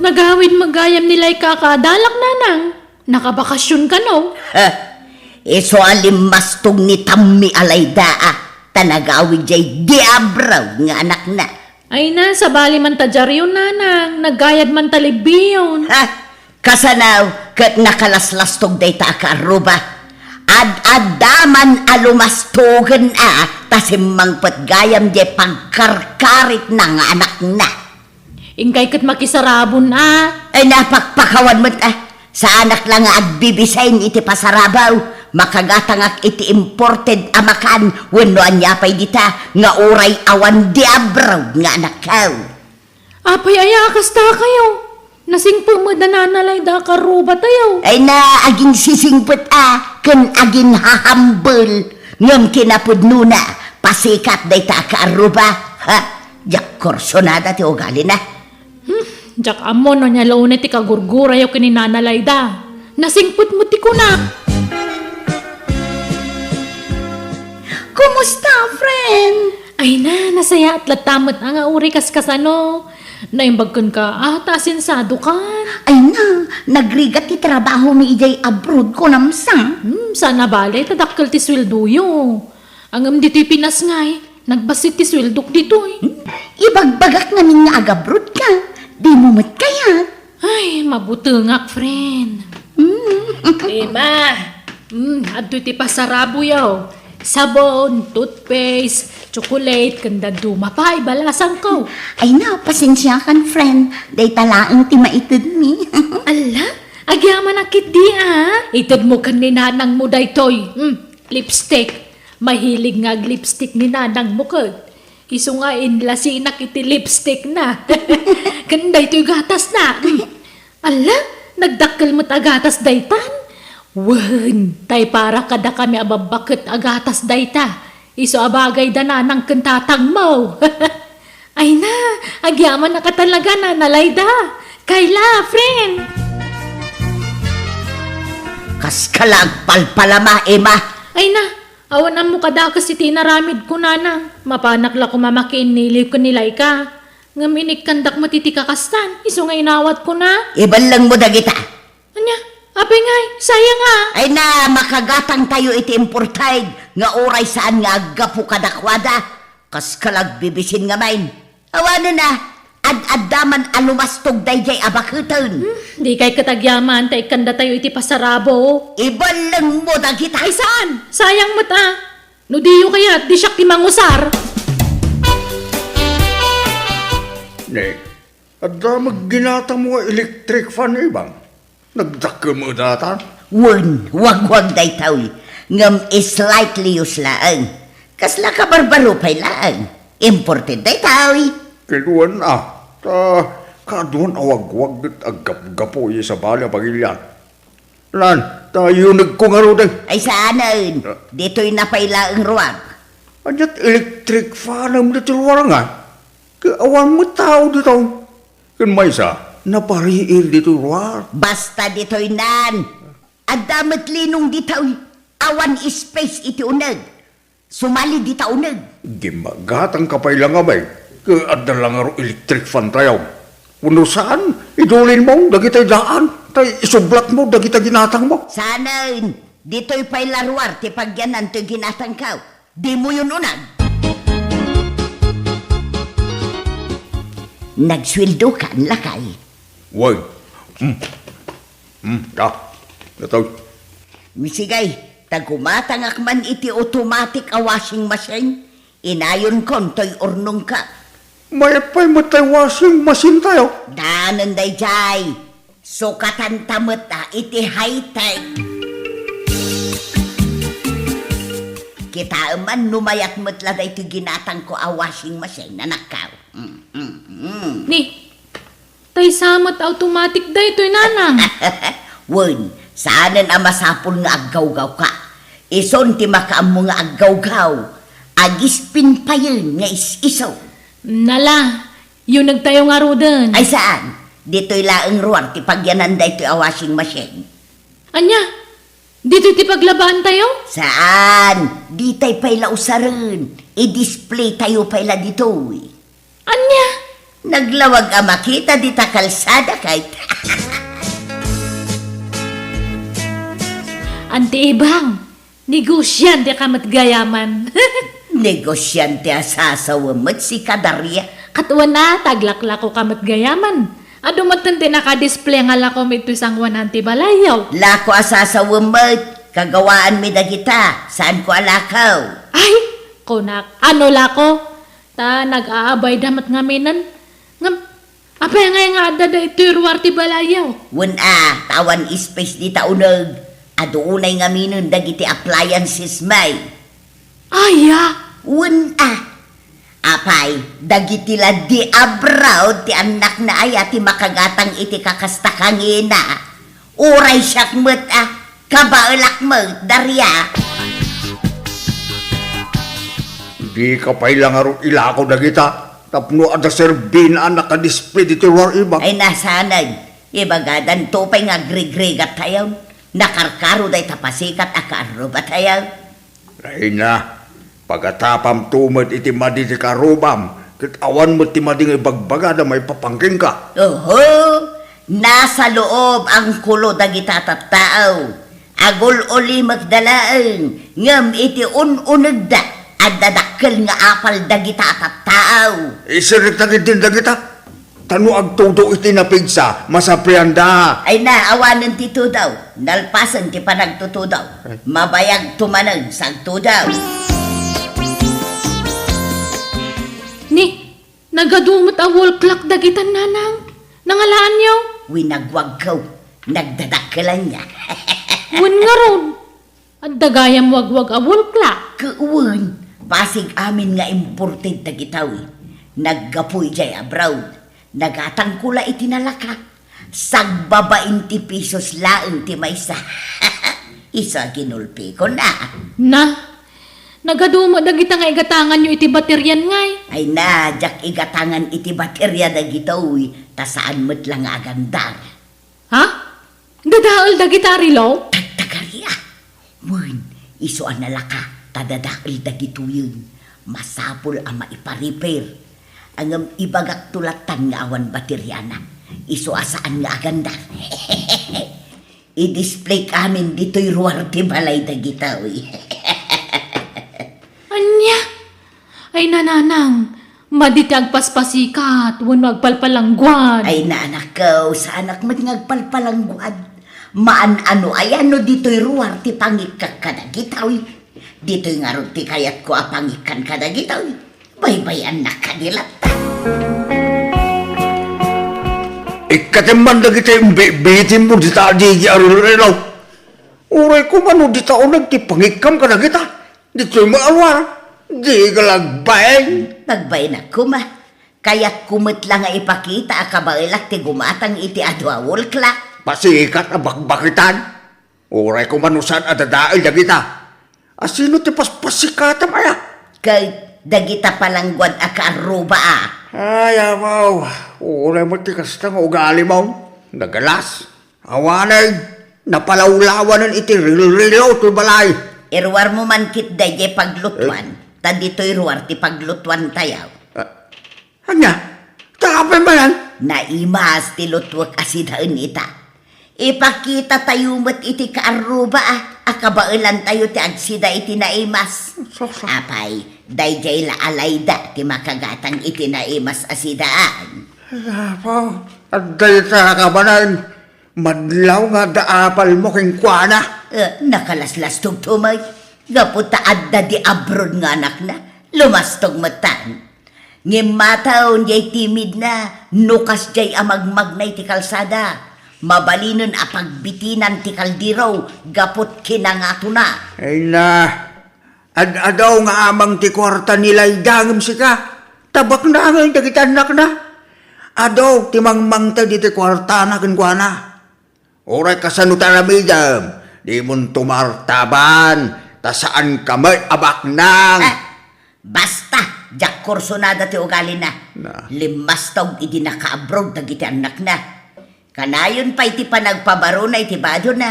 nagawid magayam nila'y kakadalak nanang. Nakabakasyon ka no? Iso alimastong ni Tammi Alayda tanagawid jay diabraw nga anak na. Ay na, sa bali man tadyaryo nanang, nagayad man talibiyon. Kasanaw, kat nakalaslastog day ta akaruba. Ad-adaman alumastogan tasimang patgayam jay pagkarkarit na nga anak na. Ingkay kat makisarabon Ay napakpakawan mo sa anak lang nga agbibisayin iti pasarabaw. Makagatangak iti imported amakan wenno anyapay dita nga uray awan diabraw nga anak kaw. Apay ayakas ta kayo. Nasingpo mo dananalay da karuba tayo. Ay na aging sisingput ken aging hahambol ngem kinapudno na pasikat day ta kaaruba. Jak korsonada ti ugali na. Jak amon no nya launay ti kagurgura yaw kininanalay da. Nasingput mo ti kunak. Kumusta, friend? Ay na, nasaya at latamot nga uri kaskasano. Naimbagkan ka, tasensado kan. Ay na, nagrigat ti trabaho mi ijay abroad ko namsang. Sana balay, tadakkel ti swelduyo. Angam dito'y Pinas ngay, nagbasit ti sweldok dito'y. Ibagbagak namin nga agabroad ka, di mo mat kaya. Ay, mabutungak, friend. Ma, adto ti pasarabo yaw. Sabon, toothpaste, chocolate, kanda dumapay, balasang ko. Ay na, pasensya kan, friend. Day talaang ti maitid mi. Ala, agyaman akit di Itad mo kan ni nanang mo daytoy. Lipstick. Mahilig nga lipstick ni nanang mo ka. Iso nga inlasinak iti lipstick na. Kanda ito'y gatas na. Ala, nagdakkel mo't agatas daytan. Wen, tay para kada kami ababakit agatas dayta. Iso abagay dananang kentatang mo. Ay na, agyaman na ka talaga na nalayda. Kayla, friend. Kaskalag palpalama, Emma. Ay na, awan mo kada kasi tinaramid ko nanang. Mapanak la ko mamakin niliw ko nilay ka. Ngaminik kandak matitikakastan. Iso nga inawat ko na. Iban lang mo dagita. Anya? Apay ngay, sayang Ay na, makagatang tayo iti importay nga oray saan nga agapu kadakwada. Kaskalag bibisin nga main. Awano na, ad-addaman alumastog dayjay abakutan. Di kay katagyaman, tay kanda tayo iti pasarabo. Iban lang mo dagita. Ay saan? Sayang mo't No diyo kaya, di siyak ti mangusar. Nek, adda magginata mo electric fan ibang. Nagdakka mo data? Wag daytaw. Ngam slightly uslaang. Kasla ka barbaro pay laang. Imported daytaw. Kinuan kaduan awag-wag at agap-gapo sa bala pagilyan. Lan, tayo nagkungaro din. Ay saanan, dito'y napailaang ruwag. Anyat electric fan ang dito ruwag nga. Awan mo tao dito. Kan may sa, napariil dito ruwag. Basta dito'y nan. Adamat linong dito'y awan space iti unag. Sumali dita unag. Gimagatang kapay lang abay. Kaadda lang aro electric fan tayo. Puno saan? Idulin mo, dagitay daan. Tay isublat mo, dagitay ginatang mo. Sanain, dito'y pa'y laruar, ti pagyanan to'y ginatang kaw. Di mo yun unag. Nagswildo ka, lakay. Woy. Nataw. Misigay, tagumatangak man iti automatic a washing machine. Inayon kon to'y urnong ka. Mayat pa'y matay washing machine tayo. Danan day jay. Sukatan tamot iti high-tech. Kita man numayat mo't laday iti ginatang ko a washing machine na nakaw. Ni, tay samot automatic da ito'y nanang. Wun, saanan ang masapul nga aggaw-gaw ka. Ison ti makaam mo nga aggaw-gaw. Agispin pa yun nga is-isaw. Nala, yun nagtayo nga rodan. Ay saan? Dito'y laang ruwar ti pagyanan da ito'y a washing machine. Anya, dito ti paglabaan tayo? Saan? Di tayo pa'y lausaran. I-display tayo pa'y la dito. Anya, Naglawag ang makita di ta kalsada kahit. Ante Ibang, negosyante ka matgayaman. Negosyante asasawamot si Kadarya. Katuan na, taglakla ko ka matgayaman. Ado matante nakadisplay nga lako ito isang 100 balayaw. Lako asasawamot, kagawaan mi dagita, saan ko alakaw? Ay, kunak, ano lako? Ta, nag-aabay damat ngaminan. Ngam, apay nga adada ito irwarti balayaw. Wuna, tawan space di taunag. Adunay nga minon dagiti appliances may. Aya, Wuna. Apay, dagiti la di abroad ti anak na ay ati makagatang iti kakastakangina. Uray siyak mo't kabaulak mo't darya. Di ka pa ilang araw ilako na kita. Tapno ada serbin anak ka-display dito war iba. Ay nasanag, ibagadan tupay nga grigrigat tayo. Nakarkaro day tapasikat akaro ba tayo? Ay na, pagkatapam tumad iti madi ti karubam, kitawan mo ti madi nga ibagbaga na may papangking ka. Oho, nasa loob ang kulo dagita tattao. Agul uli magdalaan, ngam iti ununag da, at dadakkel nga apal dagita tattao. Isirit na din dagita. Tano agtudo iti napigsa, masaprianda. Ay na, awanan ti tudaw, nalpasan ti panagtutudaw, mabayag tumanag sa tudaw. ni, nagadumot a wall clock dagitan nanang. Nangalaan niyo? Winagwag ko, nagdadakkelan niya. Wan nga ron. At dagayam wagwag a wall clock. Kuwan, pasig amin nga imported dagitaw. Naggapoy jay abroad. Nagatangkula iti nalaka. Sagbaba 20 pesos laeng ti maysa. Isa ginulpi ko na. Na, nagadumo dagita nga igatangan nyo iti bateryan ngay. Ay na, jak igatangan iti baterya dagitaw. Ta saan mo't lang agandar. Ha? Dadaol dagita rilo? Tagtagarya. Mun, isuan nalaka. Tadadail dagito yun. Masapol ang maiparipair. Ang ibagak tulatan nga awan bateryana. Iso asaan nga aganda. I-display kamin dito'y ruwarte balay dagitaw. Anya? Ay nananang, maditag paspasikat, wan magpalpalangguan. Ay na anak ko, sa anak mo ngagpalpalangguad. Maan ano ay ano dito'y ruwarte pangikak ka dagitaw. Dito'y nga ron ti kayat ko apangikan ka dagitaw. Baybayan na kadilata. Ikatiman na kita yung bitin mo dita di arulinaw. Uray ko mano dita o nagtipangikam ka na kita. Dito yung maalwar. Di ka lagbay. Nagbay na kuma. Kaya't kumot lang nga ipakita akabailak ti gumatang iti adwa wulklak. Pasikat na bakbakitan. Uray ko manusan adadail na kita. Asino ti paspasikatam aya? Kay dagita palangguad akaruba Ay, amaw. Uray mo ti kasta nga ugali mo. Nagalas. Awanay. Napalawlawanan iti rilrilaw to balay. Irwar mo man kit daye paglutwan. Ta dito'y ruwar ti paglutwan tayaw. Anya? Tapay ba yan? Naimas ti lutwak asidaan ita. Ipakita tayo mo't iti kaaruba akabailan tayo ti agsida iti naimas. Apay, dayjay la alayda ti makagatang iti naimas asidaan. Apo, at dayta ka ba na madlaw nga daapal mo king kuana? Nakalaslas tugtumay. Gaputa adda di abroad nga anak na. Lumastog matan. Ngimataw jay timid na. Nukas jay amagmagnay ti kalsada. Mabalinon a pagbitinan ti kaldiraw. Gapot kinangato na. Ay na, adaw nga amang ti kwarta nila idangam sika. Tabak na nga yung dagitanak na. Adaw, timangmang ta di ti kwarta na kinkwana. Oray kasanutan na midam. Di mon tumartaban. Ta saan ka may abak nang. Basta, jak korsonada ti ugali na. Na. Limastog idi naka-abroad dagiti anak na. Kanayon pa iti panagpabaro na iti bado na.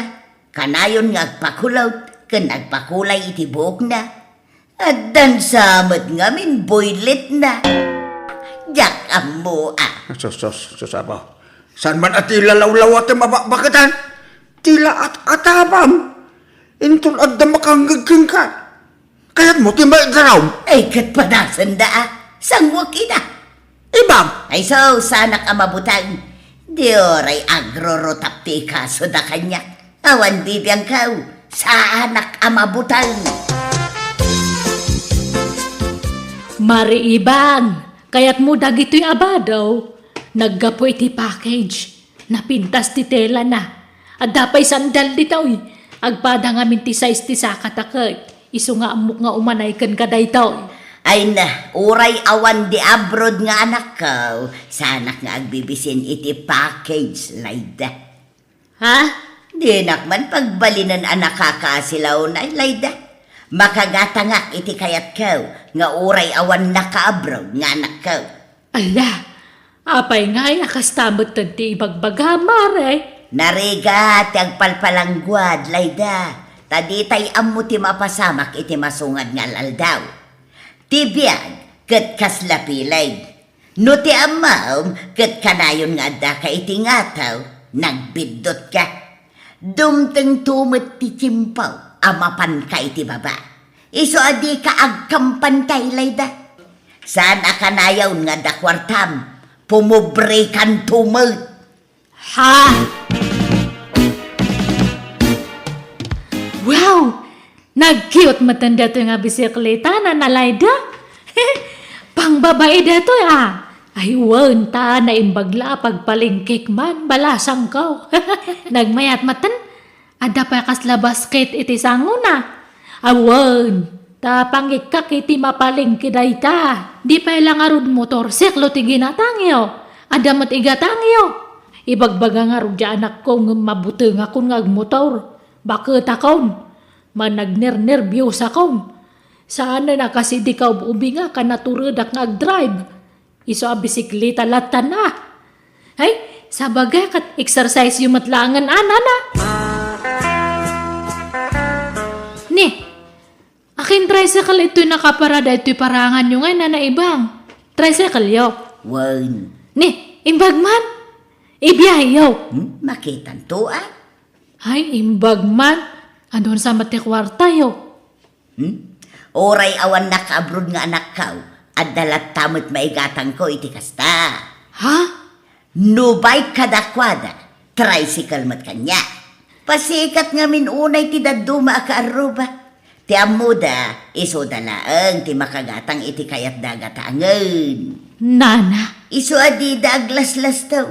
Kanayon nga agpakulaw, kan agpakulay iti buhok na. At dansamot ngamin boylet na. Jak amo Susabo. Saan man at ilalawlaw at mabakatan? Tila at atabang. Intul at damakangagking ka. Kaya't mo timay daraw. Ay katpadasan da sangwak ina. Ibang. Ay so sanak amabutang. Dioray agrorotapti kaso da kanya. Awan bibiyang kau sa anak amabutang. Mari ibang, kaya't mo dagito'y abadaw. Naggapo iti package, napintas ti tela na. At dapay sandal dito'y, agpada nga minti size ti sakatakay. Iso nga amok nga umanay kan kaday to'y. Ay na, uray awan di abroad nga anak ko. Sa anak nga agbibisin iti package, Layda. Ha? Di nakman pagbalinan anak kakasilaw na, Layda. Makagatangak iti kayat ko, nga uray awan naka-abroad nga anak ko. Ala, apay nga ay akastamot ti ibagbaga, mare. Narigat ang palpalangguad, Layda. Taditay ammo ti mapasamak iti masungad nga laldaw. Tibiyag, kat kaslapilay. No ti amaw, kat kanayon nga da ka iti ngataw, nagbidot ka. Dumteng tumot ti chimpaw, amapan ka iti baba. Iso adi ka agkampantay, Layda. Saan akanayaw nga da kwartam, pumubre kan tumot. Ha? Wow! Nag-cute matanda to nga bisikleta na nalayda. Pang babae dato Ay, wanta na imbagla pagpalingkik man, balasang ko. Nagmayat matan, ada pa kasla basket iti sango na. Awan, tapangikak iti mapalingki dayta. Di pa ilang arud motor, seklo ti ginatangyo. Ada mat igatangyo. Ibagbaga nga rud anak ko ng mabuteng ako ng agmotor. Bakit akon? Managner-nervyos akon. Saan na kasi di ka ubinga ka naturudak nga ag-drive. Iso a bisikleta latan na. Ay, sabaga kat exercise yung matlangan anana. Ni, akin tricycle ito'y nakaparada ito'y parangan yung ay nanaibang. Tricycle yo. Wan. Ni, imbagman. Ibiyahe yo. Makitan to Ay, imbagman. Andun sa matikwarta yo. Oray awan naka-abroad nga anak kau. At dalat tamot maigatang ko iti kasta. Ha? Nubay kadakwada. Tricycle mat kanya. Pasikat nga minunay ti daduma akaaruba. Ti amuda, iso dalaang ti makagatang iti kayat dagatangan. Nana. Iso adi daglaslas taw.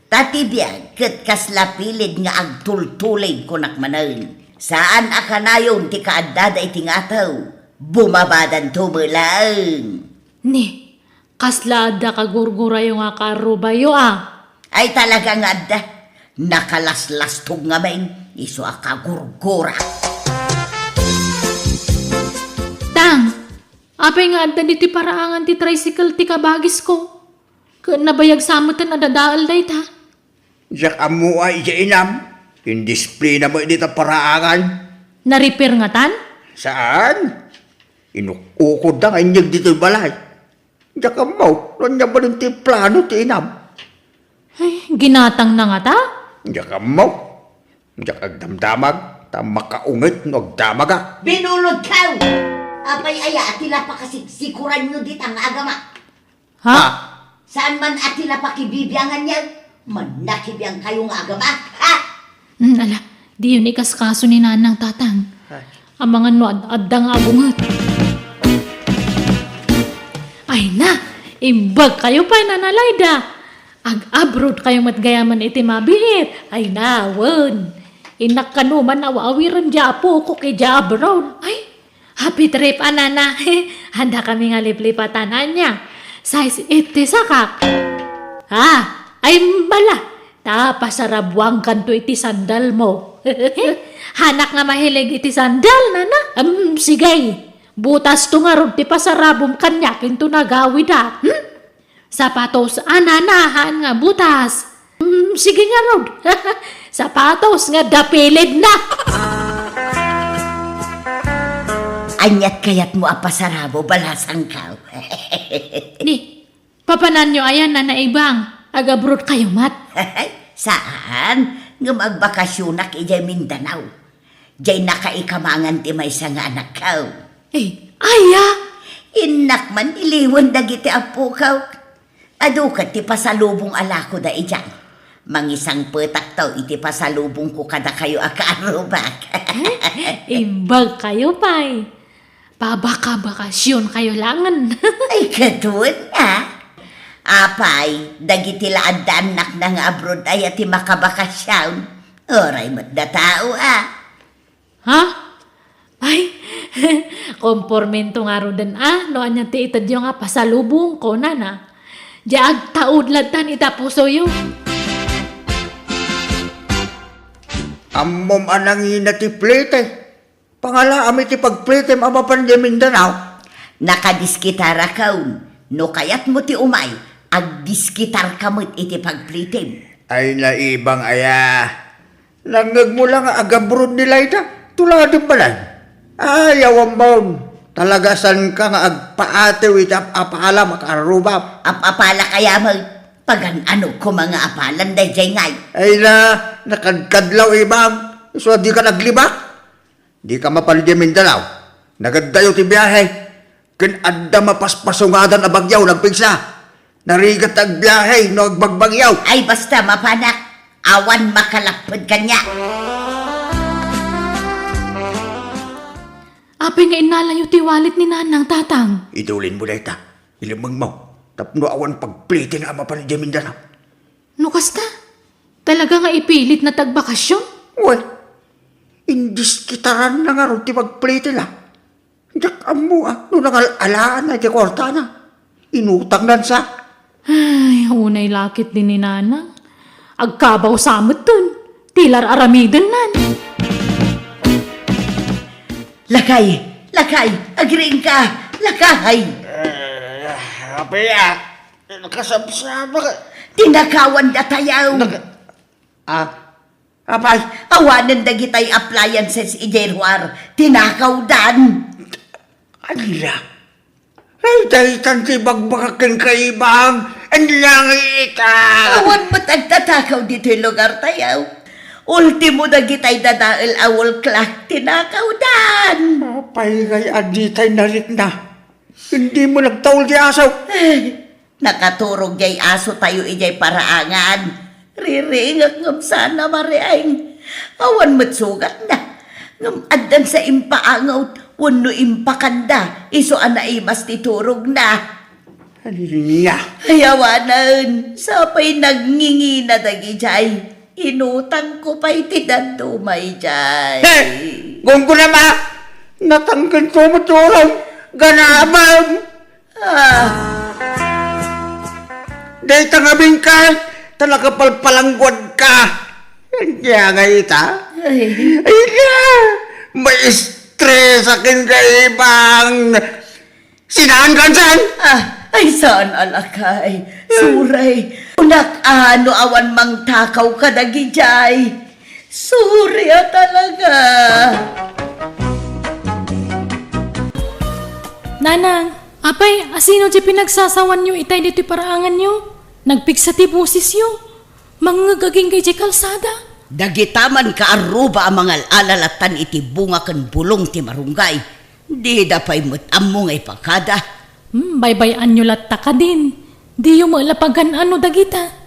Tatibiyag kat kaslapilid nga agtultulid ko nakmanan. Saan akanayon ti kaadada iti ngataw? Bumabadan tumulang. Ni, kaslada kagurgura yung akaruba yo Ay talaga nga da. Nakalaslas-tog nga main. Iso akagurgura. Tang, apay nga adda diti paraangan ti tricycle ti kabagis ko. Nabayag samutan na dadaal day ta. Yak amo ay inam. Indisplina mo dito paraangan. Na-repair nga tan? Saan? Inukukod na kanyag dito'y balay. Yak amo, nanya ba rin ti plano ti inam? Ay, ginatang na nga ta? Yak amo. Yak agdamdamag. Makaungit no agdamaga. Binulod ka! Apay aya atila pa kasiksikuran nyo dit ang agama. Ha? Saan man atila pa kibibiyangan yan? Manakibiyang kayong agama. Ha? Ala, di yun ikas kaso ni nanang tatang. Ang mga noad-addang abungat. Ay na, imbag kayo pa nanalayda. Ag-abroad kayo matgayaman iti mabihit. Ay na, wan. Inak kanuman awawiran japo ko kay abroad. Ay, happy trip anana. Handa kami nga liplipatanan niya. Size 80 sakak. Ha, ay bala. Pasarabwang kanto iti sandal mo. Hanak nga mahilig iti sandal, nana. Sigay. Butas to nga rod ti pasarabong kanyakin to nagawid Sapatos, ananahan nga butas. Sige nga rod. Sapatos nga dapilid na. Anyat kayat mo apasarabo balasang ka. Ni, Papanan nyo ayan na naibang. Agabrod kayo, mat. Saan? Nga magbakasyonak ijay Mindanao. Jay nakaikamangan ti may sa nga anak kaw. Aya! Inak man iliwan dagiti apo kaw. Ado ka ti pasalubong alako da ijay. Mangisang petak taw iti pasalubong ko kada kayo akaarubak. Imbag kayo, pay. Pabaka-bakasyon kayo langan. Ay, katun na. Apay, dagiti laad anak na nga abroad ay ati makabakasyon. Oray mo't da tao Ha? Ay, kompormento nga ro dan no anya ti itad yung nga pasalubong ko na. Diag taud latan itapuso yo. Ammom anangina ti plete. Pangala ami ti pagplete amapan di Mindanao. Nakadiskitara kaun. No kayat mo ti umay, agdiskitar kamot iti pagplitim. Ay naibang aya. Langag mo lang agabrod nila ita. Tuladong balay. Ayaw ambon. Talagasan ka nga agpaatew ita apala makarubap. Apapala kaya mo, pagan ano ko mga apalan day ngay. Ay nakadkadlaw ibang. So di ka naglibak. Di ka mapaldi Mindanao. Nagaddayo ti biyahe. Kinadda mapaspasungadan na bagyaw nagpigsa. Narigat ang biyahe no agbagbagyaw. Ay basta mapanak, awan makalapod kanya. Apay nga inalayo ti walit ni nanang tatang. Idulin mo na ita. Ilimang mo. Tapno awan pagplite nga mapaldi Mindanao. Nukas ka? Talaga nga ipilit na tagbakasyon? Well, indis kitaran na nga ron ti pagplite la. Dak amo no nangalaan na ti kwarta na. Inutang nan sa. Ay, unay lakit din ni nanang. Agkabaw samot dun. Tilar aramiden nan. Lakay, agring ka, lakay. Apaya, nakasabsaba ka. Tinakawan da tayaw. Apay, Awanan dagitay appliances ijerwar, tinakaw dan. ala. Ay, dahitan si bagbakakin kaibang. Ang lang ita. Awan mo tagtatakaw dito yung lugar tayaw. Ultimo dagitay dadael awol klak, tinakaw dan. Apay, kay aditay nalit na. Hindi mo nagtaul di asaw. Nakaturog jay aso tayo ijay paraangan. Riringak ngam sana mariaing. Awan matsugat na. Ngam addan sa impaangaw, wano impakanda. Iso anaimas titurog na. Niya. Hayawanan, sapay nagngingi na dagi jay. Inutang ko pa'y tinandumay jay. Kung ko na ma, natanggan ko matulong. Ganabang. Dahil tangabing ka, talaga palpalangguad ka. Hindi nga ita. Ay, Ay na, may stress akin kaibang. Sinaan ka dyan? ay saan alakay? Suray, unak ano awan mang takaw ka dagi jay. Surya talaga. Nanang, apay, asino di pinagsasawan nyo itay dito paraangan nyo? Nagpigsa ti busis yo. Mangagaging kay di kalsada. Dagitaman ka aruba ang mga alalatan iti bunga kan bulong ti marunggay. Di da pa'y mutammo ngay pakada. Baybayan nyo latta ka din. Di yung malapagan ano dagita.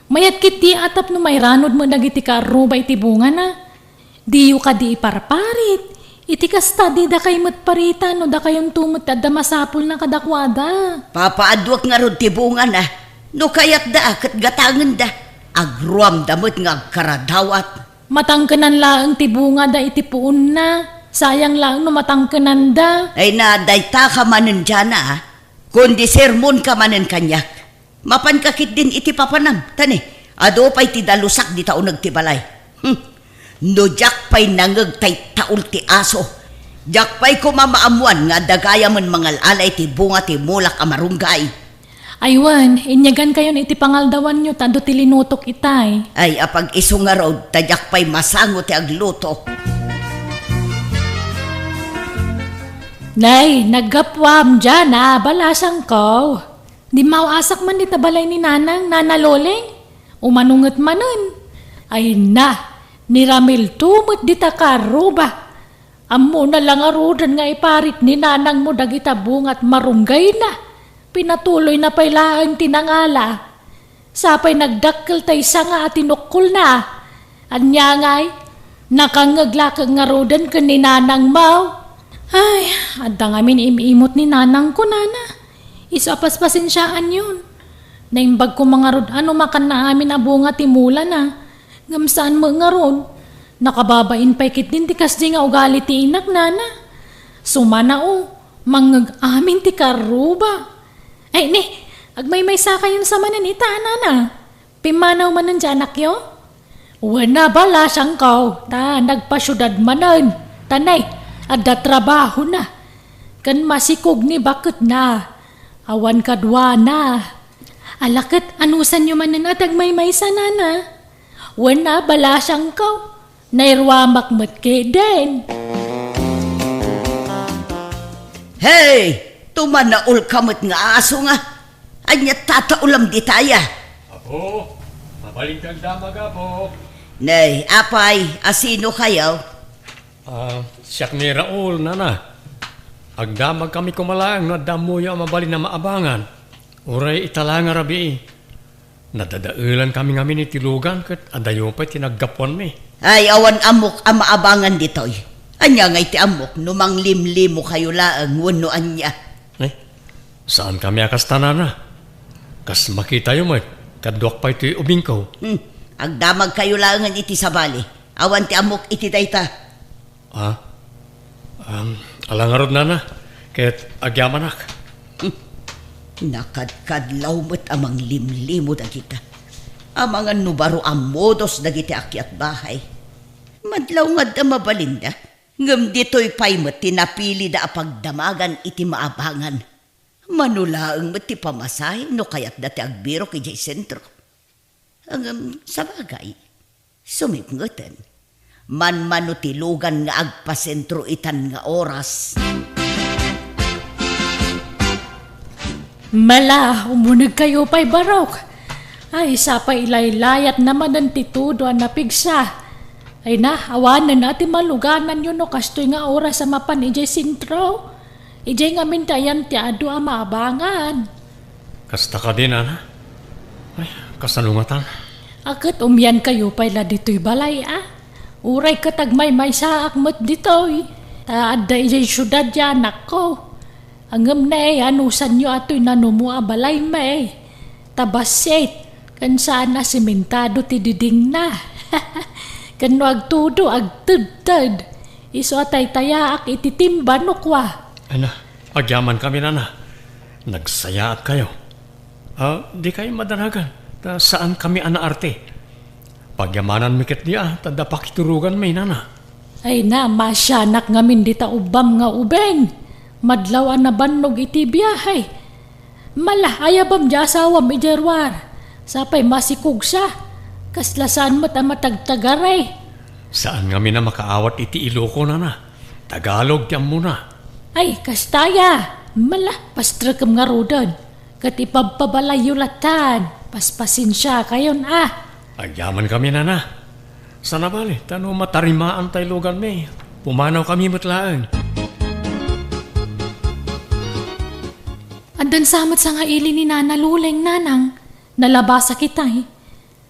Mayat kiti atap no may ranod mo dagiti ka aruba iti bunga na. Di yung ka di iparparit. Iti kasta di da kay matparita no da kayong tumot at da masapul na kadakwada. Papaadwak nga ron ti bunga na. No kayat da kat gatangan da. Agruam damot nga agkaradawat. Matangkanan laang ti bunga da iti puun na. Sayang lang no matangkanan da. Ay na dayta ka manen dyan na. Kundi sermon ka manen kanyak. Mapankakit din iti papanam. Tani, ado pa'y ti dalusak di tao nagtibalay. No jak pa'y nangag tay taul ti aso. Jak pa'y kumamaamuan nga dagaya man mangal alay ti bunga ti mulak amarunggay. Aywan, inyagan kayo iti pangaldawan nyo tando ti linutok itay. Ay apag iso nga raw, tadyak pa'y masango ti agluto. Nay, naggapwam dyan balasang ko. Di mauasak man di tabalay ni nanang, nanaloleng. Umanungot manon. Ay na, ni Ramil tumot di takaruba. Amo na lang arudan nga iparit ni nanang mo dagita bungat marunggay na. Pinatuloy na pailaan tinangala. Sapay nagdakkel tay sa nga at tinukul na. Anya nga'y, nakangaglakag nga rodan ka ni nanang mau. Ay, adda ngamin imimot ni nanang ko nana. Isapaspasin siyaan yun. Naimbag ko mga rod, ano makan na amin abunga timula na. Ngamsaan mo nga ron. Nakababain pa ikit din tikas di nga ugali ti inak nana. Sumana o, mangag amin ti karuba. Ay ni, agmay-may sa kayon sa mananita nana. Pimanaw manan dyan akyo? Wana bala siyang kaw, ta nagpasyudad manan. Tanay, adda trabaho na. Kan masikog ni bakit na. Awan kadwa na. Alakit, anusan nyo manan at agmay-may sa nana. Wana bala siyang kaw. Nairwamak mat ke den. Hey! Tumanaul kamot nga aso nga. Anya tataulam di taya. Apo, mabaling kang damag, Apo. Nay, apay, asino kayaw? Siyak ni Raul, nana. Agdamag kami kumalang na damuyo ang mabalin na maabangan. Uray italanga rabi. Nadadaulan kami ngamin itilugan kat adayo pa tinaggapuan mi. Ay, awan amok ang maabangan ditoy. Anya nga iti amok, numang limlimo kayo laang, wano anya. Saan kami akas tanana? Kas makita yung mat, kadwak pa ito'y ubingkaw. Agdamag kayo laangan iti sabali. Awan ti amok iti dayta. Alangarod nana, kaya't agyamanak. Nakadkadlaw mo't amang limlimo dagita. Amang nubaro ang modos dagiti akyat bahay. Madlaw nga da mabalinda. Ngam dito'y paymot tinapili da apagdamagan iti maabangan. Manulaang mo ti pamasahe no kaya't dati agbiro kay jay sentro. Ang sa bagay, sumipngutan. Man ti lugan nga agpasentro itan nga oras. Mala, umunag kayo pa'y barok. Ay, sapay ilaylayat naman ang titudo ang napigsa. Ay na, awanan natin maluganan yun no kastoy nga oras sa mapan ijay sentro. Ijay nga mintayan ti ado ang maabangan. Kasta ka din, ana. Ay, kasalungatan. Akit umyan kayo pala dito'y balay Uray katagmay may saak mo't dito'y. Taadda ijay syudad yan ako. Angam na anusan nyo ato'y nanumua balay may. Tabasit, kan saan na simentado ti diding na. Kan agtudo agtudtad. Iso atay tayaak ititimba no kwa. Ano, agyaman kami, nana. Nagsayaat kayo. Di kayo madanagan. Saan kami anaarte? Pagyamanan mikit niya, tada pakiturugan may nana. Ay na, masyanak ngamin dita ubam nga ubeng. Madlaw na bannog iti biyahay. Mala, ayabam di asawam ijerwar. Sapay masikog siya. Kaslasan mo't ang matagtagaray. Saan kami na makaawat iti Iloko, nana? Tagalog yan muna. Ay, kastaya. Mala, pastrakam nga rodan. Kat ipagpabalay yulatan. Paspasin siya kayon Agyaman kami, nana. Sana bali, tano matarimaan tayo lugan may. Pumanaw kami matlaan. Andan samat sa nga ili ni Nana Luleng, nanang. Nalabasa kita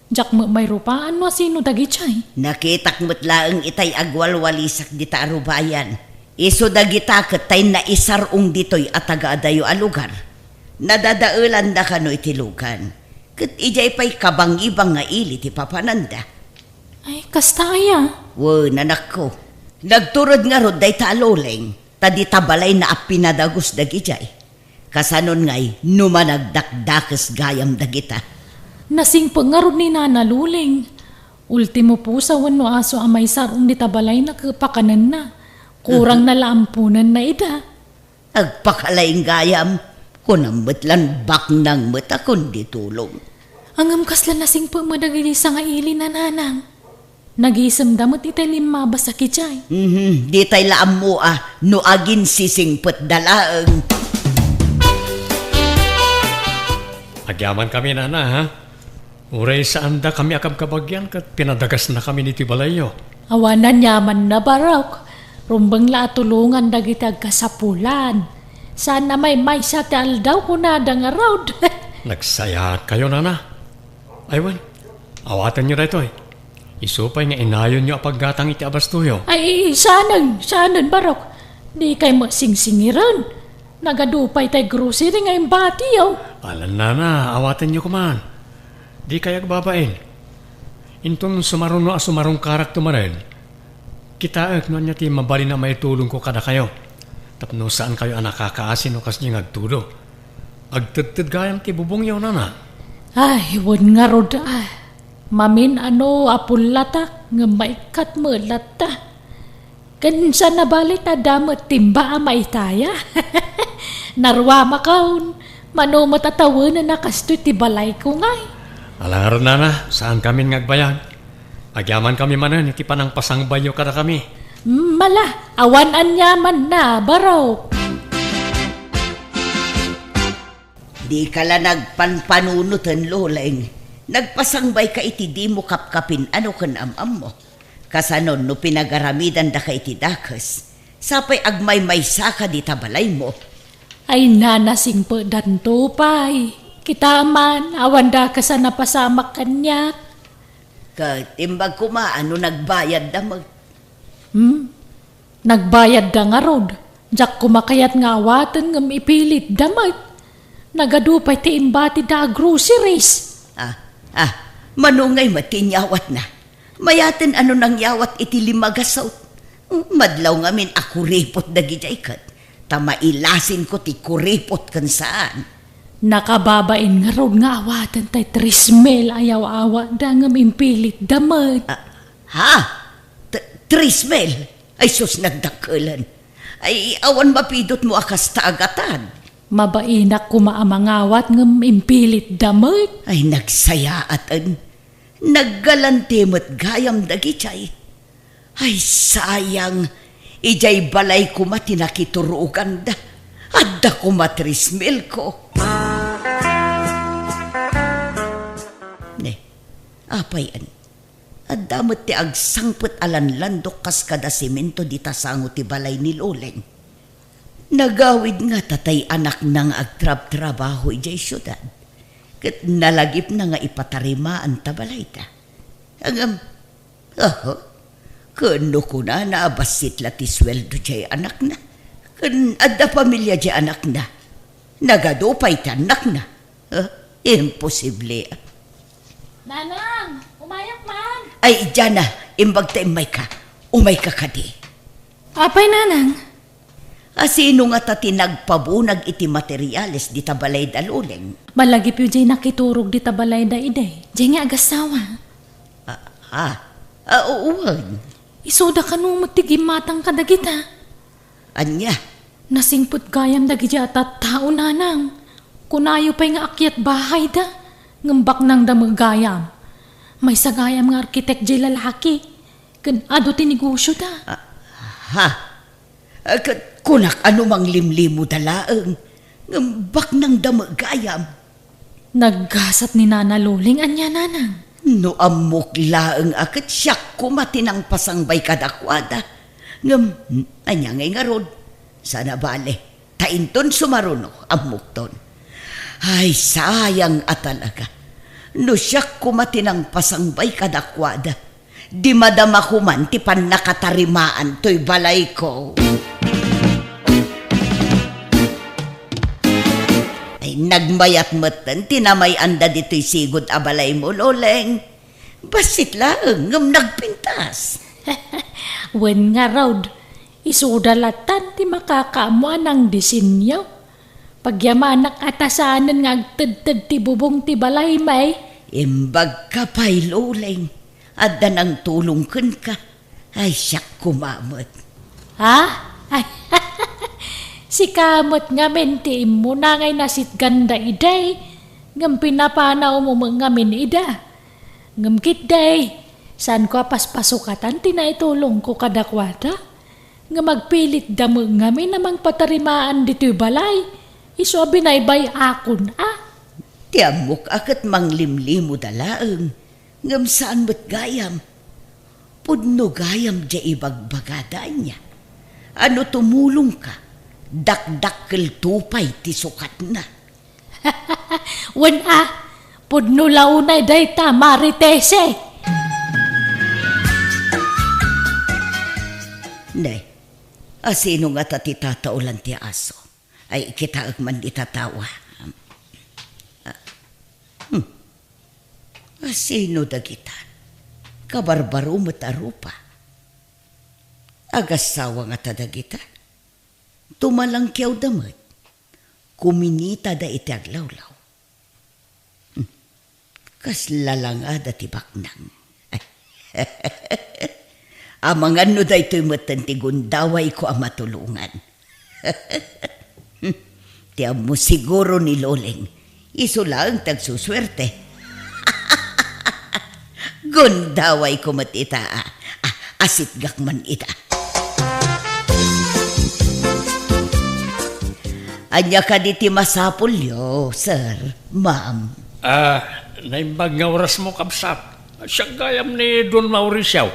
Jak mo may rupaan mo sino dagichay. Nakitak mo't laang itay agwalwalisak di tarubayan. Iso dagita katay na isarong ditoy at taga-adayo a lugar. Nadadaulan da kano itilugan. Kat ijay pa'y kabang-ibang nga ili ti papananda. Ay, kastaya. Wo, nanak ko. Nagturod nga rod day taloleng. Tadi tabalay na apinadagos dagijay. Kasanon nga'y numanagdakdakes gayam dagita. Nasing pangarod ni Nana Luleng. Ultimo po sa wano aso amay sarong di tabalay na kapakanan na. Kurang nalampunan na ida. Agpakalaing gayam. Kunambet lan bak nang mata kundi tulong. Angam kasla nasing pamadagili sa nga ili na nanang. Nag-iisam damot itay lima basa kichay. Di tay laam mo no agin sisingpet dalaeng. Agyaman kami na ha. Uray sa anda kami akab kabagyan kat pinadagas na kami ni Tibalayo. Awanan yaman na barok. Rumbang la tulungan dagiti agkasapulan. Sana may sa tal daw kunada nga road. Nagsayat kayo nana. Aywan, awatan nyo dito eh. Isupay nga inayon nyo apaggatang iti abastuyo. Ay, sanan barok. Di kay masingsingiran. Nagadupay tay grocery nga imbatiyaw. Alan nana, awatan nyo kuman. Di kaya babain. Intong sumaruno a sumarong karak tumarin. Kita no niya ti mabali na may tulong ko kada kayo. Tapno saan kayo nakakaasin o kas niya agtudo. Agtagtad gayam ti bubong yaw nana. Ay, wan nga rod Mamin apulatak nga maikat mo lata. Kansa na balit na damot timba maitaya. Narwama kaon. Manumot atawanan na kasto ti balay ko ngay. Alangar nana, saan kami ngagbayag? Agyaman kami manan, iti panang pasangbayo kada kami. Mala, awan anyaman na, baraw. Di ka la nagpanpanunutan, Loleng. Nagpasangbay ka iti di mo kapkapin ano kan amam mo. Kasanon no pinagaramidan da ka iti dakas. Sapay agmay ka di tabalay mo. Ay nanasing po danto pay. Kita man, awan da ka sa napasamak kanyak. Katimbag ko ano nagbayad da mag. Nagbayad da nga rod. Jak kumakayat nga awatan ngam ipilit damag. Nagadupay ti imbati da groceries. Manungay matinyawat na. Mayaten ano nang yawat iti limagasaw. Madlaw ngamin ako ripot da gijay kat. Tamailasin ko ti kuripot kan saan. Nakababain nga rod nga awatan tay trismel ayaw-awa da ngam impilit damag. Trismel? Ay sus nagdakalan. Ay awan mapidot mo akas taagatan. Mabainak kumaamangawat ngam impilit damag. Ay nagsayaatan. Naggalantimot gayam dagichay. Ay sayang. Ijay balay kuma tinakiturugan da. Adda kuma trismel ko. Ne, apayan. Adamot ti agsangput alan landok kas kada simento di tasango ti balay ni Loleng. Nagawid nga tatay anak nang agtrab-trabaho ijay syudad. Kat nalagip na nga ipatarima ang tabalay ta. Kano ko na naabasit la ti sweldo jay anak na. Kan adda pamilya jay anak na. Nagadupay ta anak na. Imposible. Nanang, umayak man. Ay, dyan na. Imbag ta imay ka. Umay ka kadi. Apay nanang? Sino nga ta tinagpabunag iti materyales di tabalay da Loleng? Malagip yung jay nakiturog di tabalay da iday. Jay nga agasawa. Uwan. Isuda ka nung matigimatang kadagita. Anya? Nasingput gayam dagi at tao nanang. Kunayo pa'y nga akyat bahay da. Ngambak nang damagayam. May sagayam nga arkitek jay lalaki. Kan ado tinigusyo da. Kunak ano mang limlimo dalaang. Ngambak nang damagayam. Naggasat ni Nana Luling anya nanang. No amok laang akat siyak kumatinang pasangbay kadakwada. Anya ngay nga rod. Sana bale. Tainton sumaruno amok ton. Ay sayang at talaga. No siyak kumatinang pasangbay kadakwada. Di madama kuman ti pan nakatarimaan to'y balay ko. Ay nagmayat matan tinamay anda dito'y sigod abalay mo, Loleng. Basit lang, ngam nagpintas. Wen nga raud, isudalatan ti makakaamuan ng disenyo. Pagyamanak atasanan nga agtad-tad ti bubong ti balay may. Imbag ka pa'y, Loleng. Adda nang tulong kun ka. Ay siyak kumamot. Ha? Ay, si kamot nga menti mo na ngay nasit ganda iday. Ngam pinapanaw mo mga min ida. Ngam kit day. Saan ko paspasukatan tinaitulong ko kadakwada. Nga magpilit damo ngamin namang patarimaan dito'y balay. Iso binaybay akon Tiamok akat manglimlimo dalaeng, ngam saan mo't gayam. Pudno gayam dya ibagbagada niya. Ano tumulong ka? Dakdakkel tupay ti sukat na. Wan pudno launay dayta maritese. Nay, asino nga tati tataulan ti aso? Ay kita man itatawa. Asino dagitan? Kabarbaro matarupa. Agasawa nga tadagita. Tumalang kiyaw damat. Kuminita da iti aglawlaw. Kaslalang ada ti baknang. Amangan no da ito'y matantiguндaway ko ang matulungan. Tiyam mo siguro ni Loleng. Iso lang tagsuswerte. Gundaway ko matita. Asitgak man ita. Anya ka di ti masapulyo, sir, ma'am. Naimbag nga oras mo, Kabsat. Siya gayam ni Don Mauricio.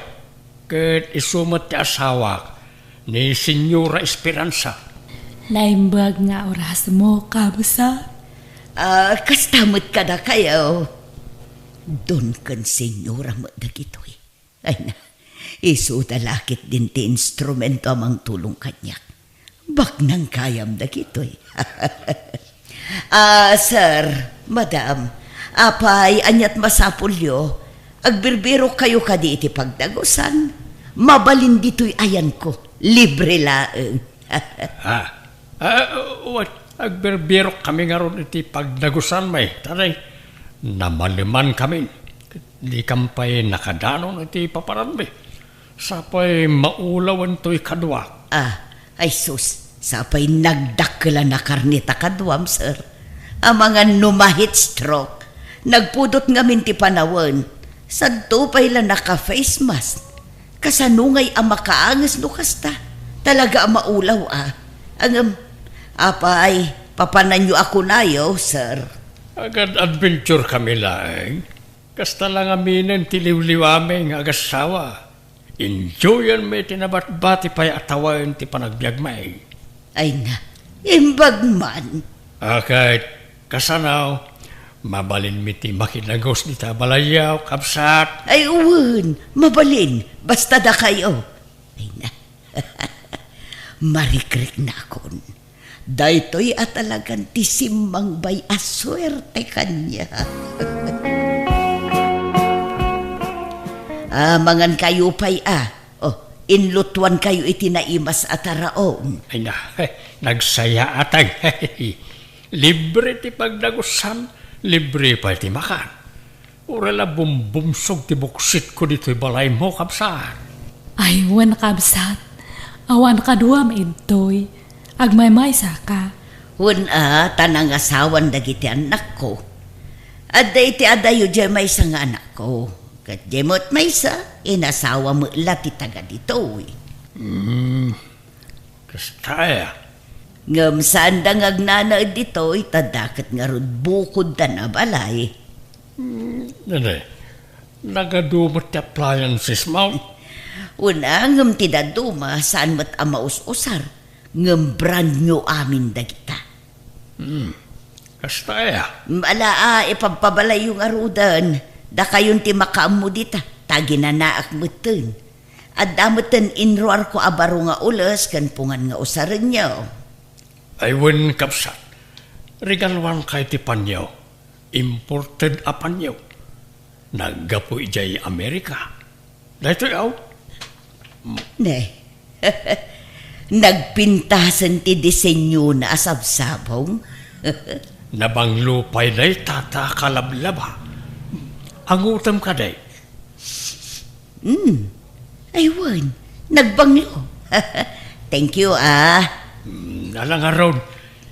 Ket isumat ti asawa ni Senyora Esperanza. Naimbag nga oras mo, Kabsat. Kastamot ka na kayo. Doon kan senyora mo dagitoy. Ay na, iso dalakit din ti instrumento amang tulong kanyak. Bak nang kayam dagitoy. Sir, madam, apay anyat masapulyo, agbirbiro kayo kadi iti pagdagusan. Mabalin dito'y ayan ko, libre laeng. Agberbiro kami nga ron iti pagdagusan may. Taray, namaliman kami. Di kampay nakadanon iti paparambi. Sapay maulawan to'y kadwa. Ay sus, sapay nagdakla na karnita kadwam, sir. Amangan numahit stroke. Nagpudot ngamin ti panawan. Sadto pa'y la naka-face mask. Kasanungay ang makaangas no kasta. Talaga ang maulaw apay, papanan nyo ako nayo, sir. Agad adventure kami lang. Kasta lang aminin tiliw-liwaming agasawa. Enjoyan may tinabat-bati pa'y atawain ti panagbiagmay. Ay na, imbag man. Kahit kasanaw, mabalin mi ti makinagos ni Tabalayaw, Kabsat. Ay uwan, mabalin, basta da kayo. Ay na, marikrik na akon. Daytoy at talagang tisimang bay aswerte kanya. Mangan kayo pa'y inlutuan kayo itinaimas at araon. Ay na, nagsaya atag. Libre ti pagdagusan, libre pa ti makan. Urala bumbumsog ti buksit ko dito'y balay mo, Kabsat. Ay, wan Kabsat. Awan kadwa maidtoy. Agmay-may saka. Tanang asawan dagiti anak ko. At iti adayo dyan may sa nga anak ko. Kat jemot may sa, inasawa mo lati taga dito. Kastaya. Ngam saan da ngagnana dito, itadakat nga ron bukod da na balay. Nene, nagadumot ti appliances mo. Ngam tidaduma saan mat amaus-usar. Ngam brand new amin dagita. Kastaya. Ipagpabalay yung arudan. Da kayon ti makaam mo dita. Tagi na naak mutin. At damutin inruar ko abaro nga ulas kan pungan nga usaran nyo. Ay wen, Kabsat. Regalwan kay ti panyaw. Imported a panyaw. Naggapo ijay Amerika. Dahito yaw. Ne. Nagpintasan ti disenyo na asabsabong. Nabanglo pa'y day tata kalablaba. Ang utam ka day. Aywan, nagbanglo. Thank you, Nalang aron,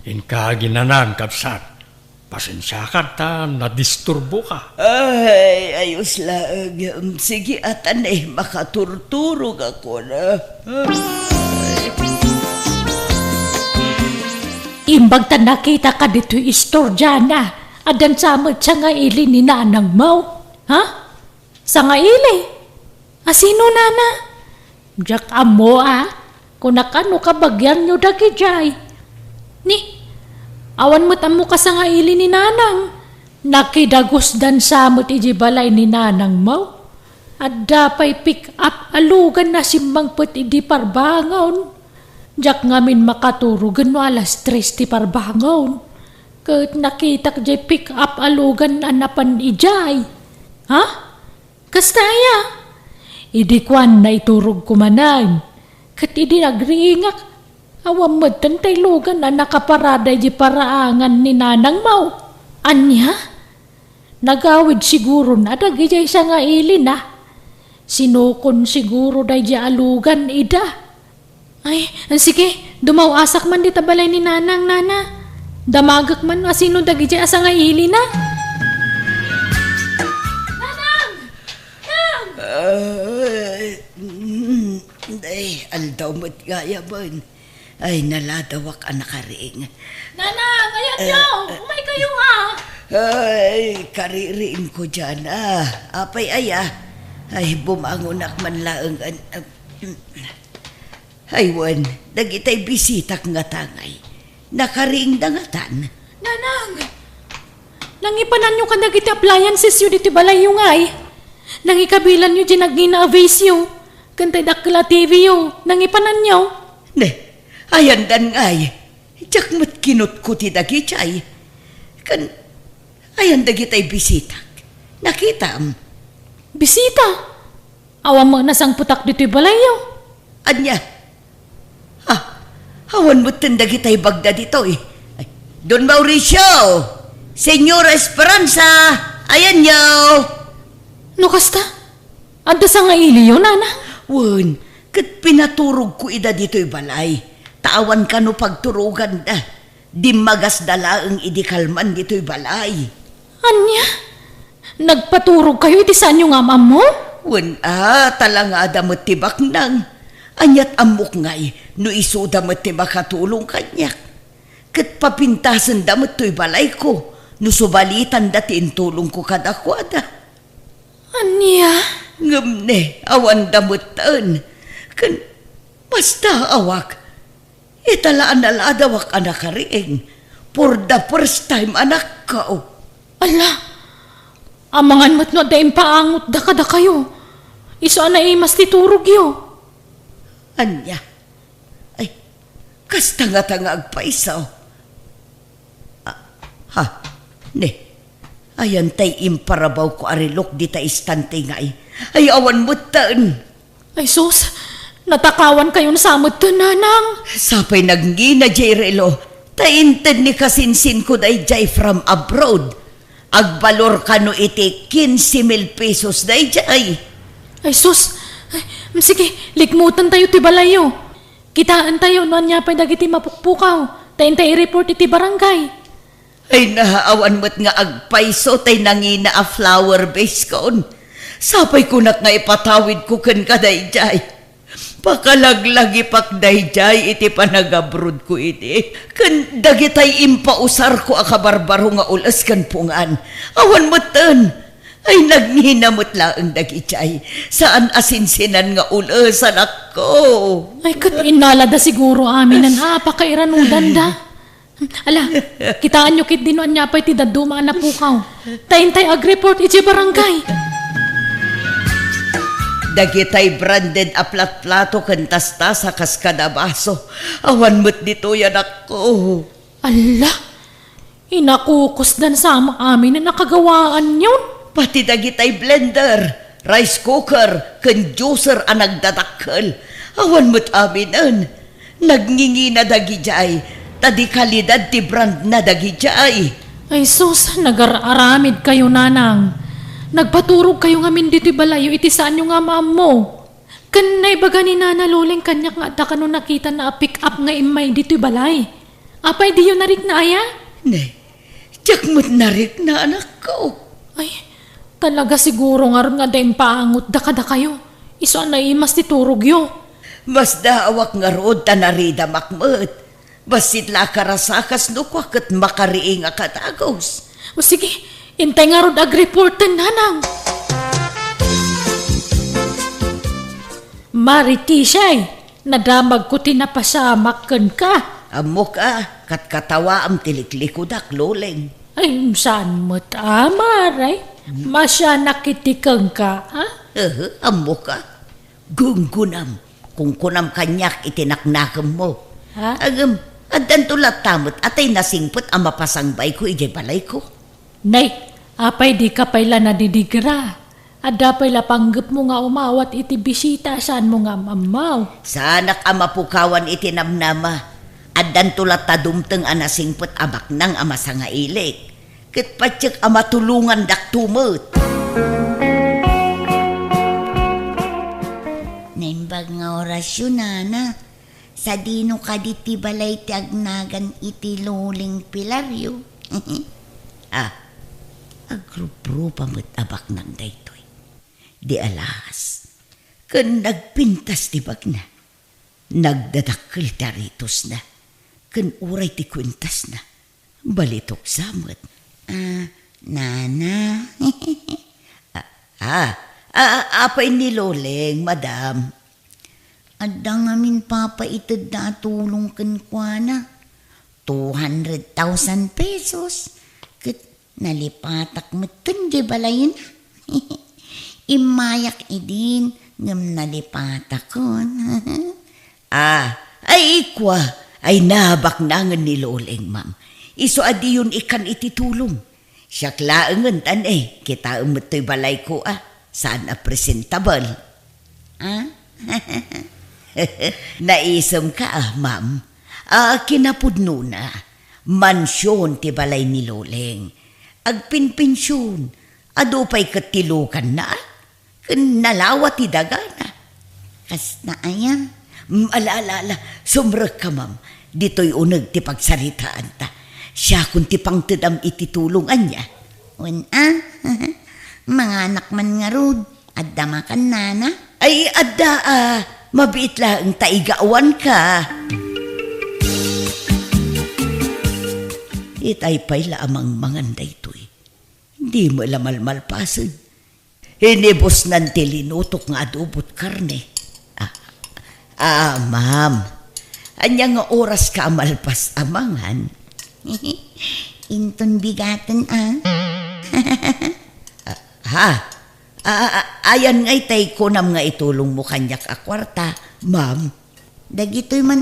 inkaginanan, Kabsat. Pasensya ka ta, nadisturbo ka. Ay, ayos lang. Sige, atan makaturturog ako na. Imbag ta nakita ka dito istorya na. Adan samot sa nga ili ni nanang mo. Ha? Sa nga ili? Sino nana? Jack amo kung nakano ka bagyan nyo dagi jay. Ni, awan mo't amo ka sa nga ili ni nanang. Nakidagos dan samot iji balay ni nanang mo. At dapay pick up alugan na simbang put idi parbangon. Jak ngamin makaturugan no alas 3 ti parbangon. Kat nakita ka jay pick up alugan na napan ijay. Ha? Kastaya? Idi kwan na iturog kumanan. Kat idi nagriingak. Awam matan tay lugan na nakaparada di paraangan ni nanang mau. Anya? Nagawid siguro na dagi jay sa nga ilin Sinukon siguro day di alugan ida. Ay, sige, dumaw asak man di tabalay ni nanang nana. Damagak man asino dagi di asa nga ili na. Nanang! Nang! Ay, aldaw mo't gaya man. Ay, naladawak anak karing. Nanang, ayan nyo! Umay kayo Ay, kaririin ko dyan Apay Ay, bumangon man laang ay, wan, dagitay bisitak nga tangay. Nakariing dangatan. Nanang! Nangipanan nyo ka dagiti appliances yun dito balay yung Nangikabilan nyo dyan nagina-avace yun. Kantay dakla TV yun. Nangipanan nyo. Ne, ayan dan ngay. Diyak mo't kinut ko ti dagitay. Ayan dagitay bisitak. Nakitam. Bisita! Awa mo nasang putak dito balay yun. Anya? Awan mo't tandagitay bagda dito Ay, Don Mauricio! Señora Esperanza! Ayan nyo! No kasta? Anda sa nga ili yun, nanang? Wan, kat pinaturog ko ida dito'y balay. Tawan ka no pagturugan da. Di magas dalaang idikalman dito'y balay. Anya? Nagpaturog kayo iti saan yung amam mo? Wan, talangada mo't tibak nang. Anyat amok ngay, no isuda mo't tibak katulong kanyak. Kat papintasan da mo't to'y balay ko. No subalitan dati intulong ko kadakwada. Anya? Ngamne, awan damutan. Kan, basta awak. Italaan naladawak anak ka rin. For the first time, anak ka. Ala, amangan mo't no daing paangot da kada kayo. Iso na mas titurog yo. Anya, ay, kastanga-tanga agpaisaw. Ne, ayan tay imparabaw ko arilok di ta istante ngay. Ay, awan mo taan. Ay sus, natakawan kayo na samot to, nanang. Sapay naggina, jay relo. Tainted ni kasinsin ko day jay from abroad. Agbalor ka no iti 15,000 pesos day jay. Ay sus, sige, likmutan tayo ti balayo. Kitaan tayo, noan niya pa'y dagiti mapukpukaw. Tayin tayo report iti barangay. Ay, nahaawan mo't nga agpaiso tay nangina a flower base kon. Sapay ko nga ipatawid ko kan kaday jay. Pakalaglag ipak day jay iti panagabrod ko iti. Kan dagitay impausar ko akabarbaro nga ulas kan pungan. Awan mo't tan. Ay, nagninamot laang dagitay. Saan asinsinan nga ulas anak ko. Ay, kat inalada siguro amin ang apakairanudan da. Ala, kitaan nyo kit dinuan niya pa'y tidaduma na pukaw. Tayin-tay ag-report iti barangay. Dagitay branded a plat-plato kantasta sa kaskadabaso. Awan mo't dito yan ako. Ala, inakukos dan sa amin na nakagawaan yun. Pati dagitay blender, rice cooker, kan juicer ang nagdadakkel. Awan mo't aminan. Nagngingi na dagijay. Tadi kalidad ti brand na dagijay. Ay sus, nag-aramid kayo, nanang. Nagpaturog kayo ngamin dito'y balayo, iti saan yung nga maam mo. Kanay baga ni Nana Luling kanyak nga da kano nakita na pick up nga imay dito'y balay. Apay di yun narik na aya? Ne, tiyak mo't narik na anak ko. Ay, talaga siguro nga ron nga dahil paangot da kada kayo. Iso na imas titurog yo. Mas daawak nga rood ta narida makmat. Basit la karasakas no kwakit makariing akatagos. O sige, intay nga rod ag-reportan nanang. Maritisay, nadamag ko tinapasamak ka. Amo ka, katkatawa am tiliklikod loleng. Ay, saan mo tamaray? Masya nakitikang ka, ha? Amo ka. Gunggunam, kung kunam kanyak itinaknakam mo. Ha? Agam, adan tulat tamot atay nasingpot ang mapasangbay ko ijay balay ko. Nay, apay di ka pala nadidigra. Ada pala panggap mo nga umawat iti bisita saan mo nga mamaw. Sa anak ama pukawan itinamnama, adan tulat tadumteng anasingpot abak nang ama sa nga ilik. Kitpatsik ama tulungan dak tumot. Naimbag nga orasyon na. Sa dino ka diti balay ti agnagan iti luling pilaryo. Agrupro pamit abak nang daytoy. Di alas, kan nagpintas ti bag na, nagdadakkel taritos na, kan uray ti kwintas na, balitok samot. Nana. Apay ni Loleng, madam. Adda ngamin papa itad na tulong kan kwa na. 200,000 pesos. Kat nalipatak matan di balayin. Imayak idin ngam nalipatak kon. Ay ikwa. Ay nabak nangan ni Loleng, ma'am. Iso adi yun ikan ititulong. Siya klaangan tan kita umato'y balay ko saan presentable. Naisam ka ma'am. Kinapudno na. Mansyon ti balay ni Loleng. Agpinpinsyon. Ado pa'y katilukan na. Nalawa ti dagana. Kas na ayan. Alala, sumrek ka ma'am. Dito'y unag ti pagsaritaan ta. Siya kung ti pang tidam ititulungan niya. Mga anak man nga rod. Adda makan nana. Ay adda mabiit lang taigawan ka. Itay pa'y lamang manganday to'y. Hindi mo lamalmalpasan. Hinibos nan tilinutok nga adubot karne. Ma'am. Anya nga oras ka malpas amangan. Inton bigatan ayan nga itay kunam nga itulong mo kanyak akwarta, ma'am. Dagitoy man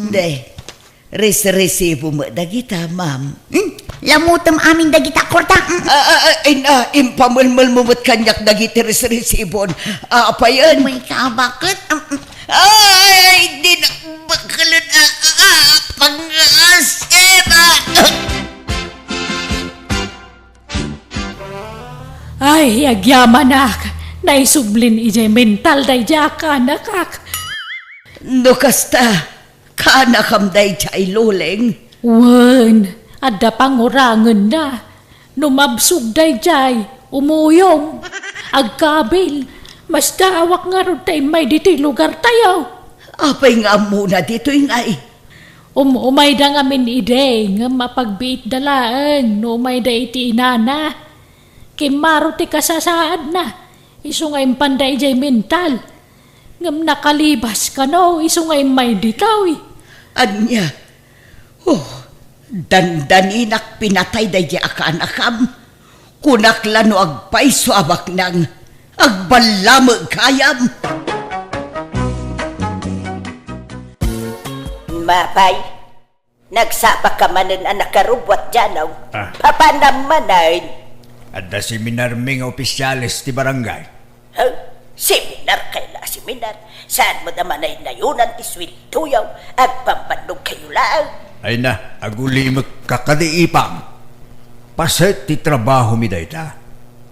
De. Resibo mo dagita, ma'am. Lamutam amin dagita akwarta. Impamulmal mo mo't kanyak dagiti resibon. Apayan. May kabakit. Ay, di na bakalan pangasema. Ay, agyaman naisublin ijay mental day jaka nakak. No kasta, kanakam day chay Loleng. Wan, ada pangurangan na. Numabsog day jay, umuyong. Agkabil, mas dawak nga ron tayo may diti lugar tayo. Apay nga muna dito ingay. Umay da nga min ide, nga mapagbiit dalaan, no umay da iti inana. Kimaro ti kasasaad na, iso nga panday jay mental. Ngam nakalibas ka no, iso nga may ditaw Anya, dandaninak pinatay da jay akanakam. Kunaklano agpaiso abak nang agbalamag kayam. Mapay, nagsapa ka manan anak karubwat dyan papanamanan. Adda seminar ming opisyalis ti barangay. Seminar kaila seminar. Saan mo naman ay nayunan ti swiltuyaw at pampanog kayo lang. Ay na, aguli magkakadiipang. Paset ti trabaho mi dayta.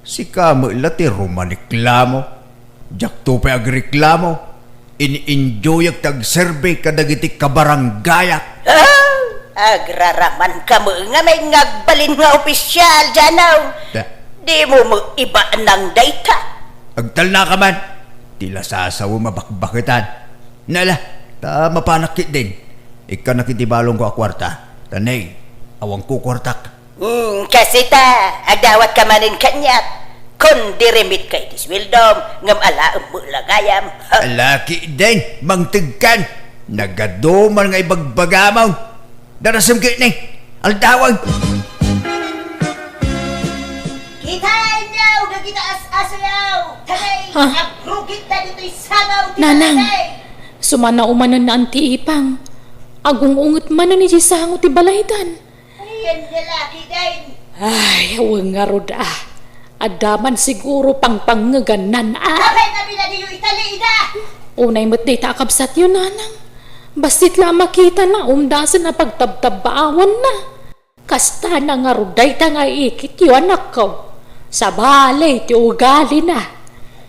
Si kamo ila ti rumaniklamo. Jakto pa agreklamo. In-enjoy ag tag-survey kadagiti kabaranggayak. Agraraman ka mo nga may ngagbalin nga opisyal dyan. Di mo mo iba ng data. Agtal na ka man. Tila sasaw mabakbakitan. Nala, ta mapanakit din. Ika nakitibalong ko akwarta. Tanay, awang kukwartak. Kasi agdawat ka manin kanyat, kun diremit kay diswildom, ngam alaam mo lagayam. Laki din, mangtigkan. Nagaduman nga ibagbagamaw. Darasam kayo ni, aldawag. Kitain niyaw, nagita as-asayaw. Tagay, Ha? agrugit na dito'y sangaw. Nanang, sumana umanan na anti ipang. Agong ungot man na ni Jisango ti balaydan. Ayan lalaki din. Ay, awang nga rod Adaman siguro pang pangaganan Kapay na binadiyo italida. Unay mo't day takabsat yun, nanang. Bastit lang makita na umdasan na pagtabtabaawan na. Kasta na nga ruday ta nga ikit yung anak ko. Sa balay, ti ugali na.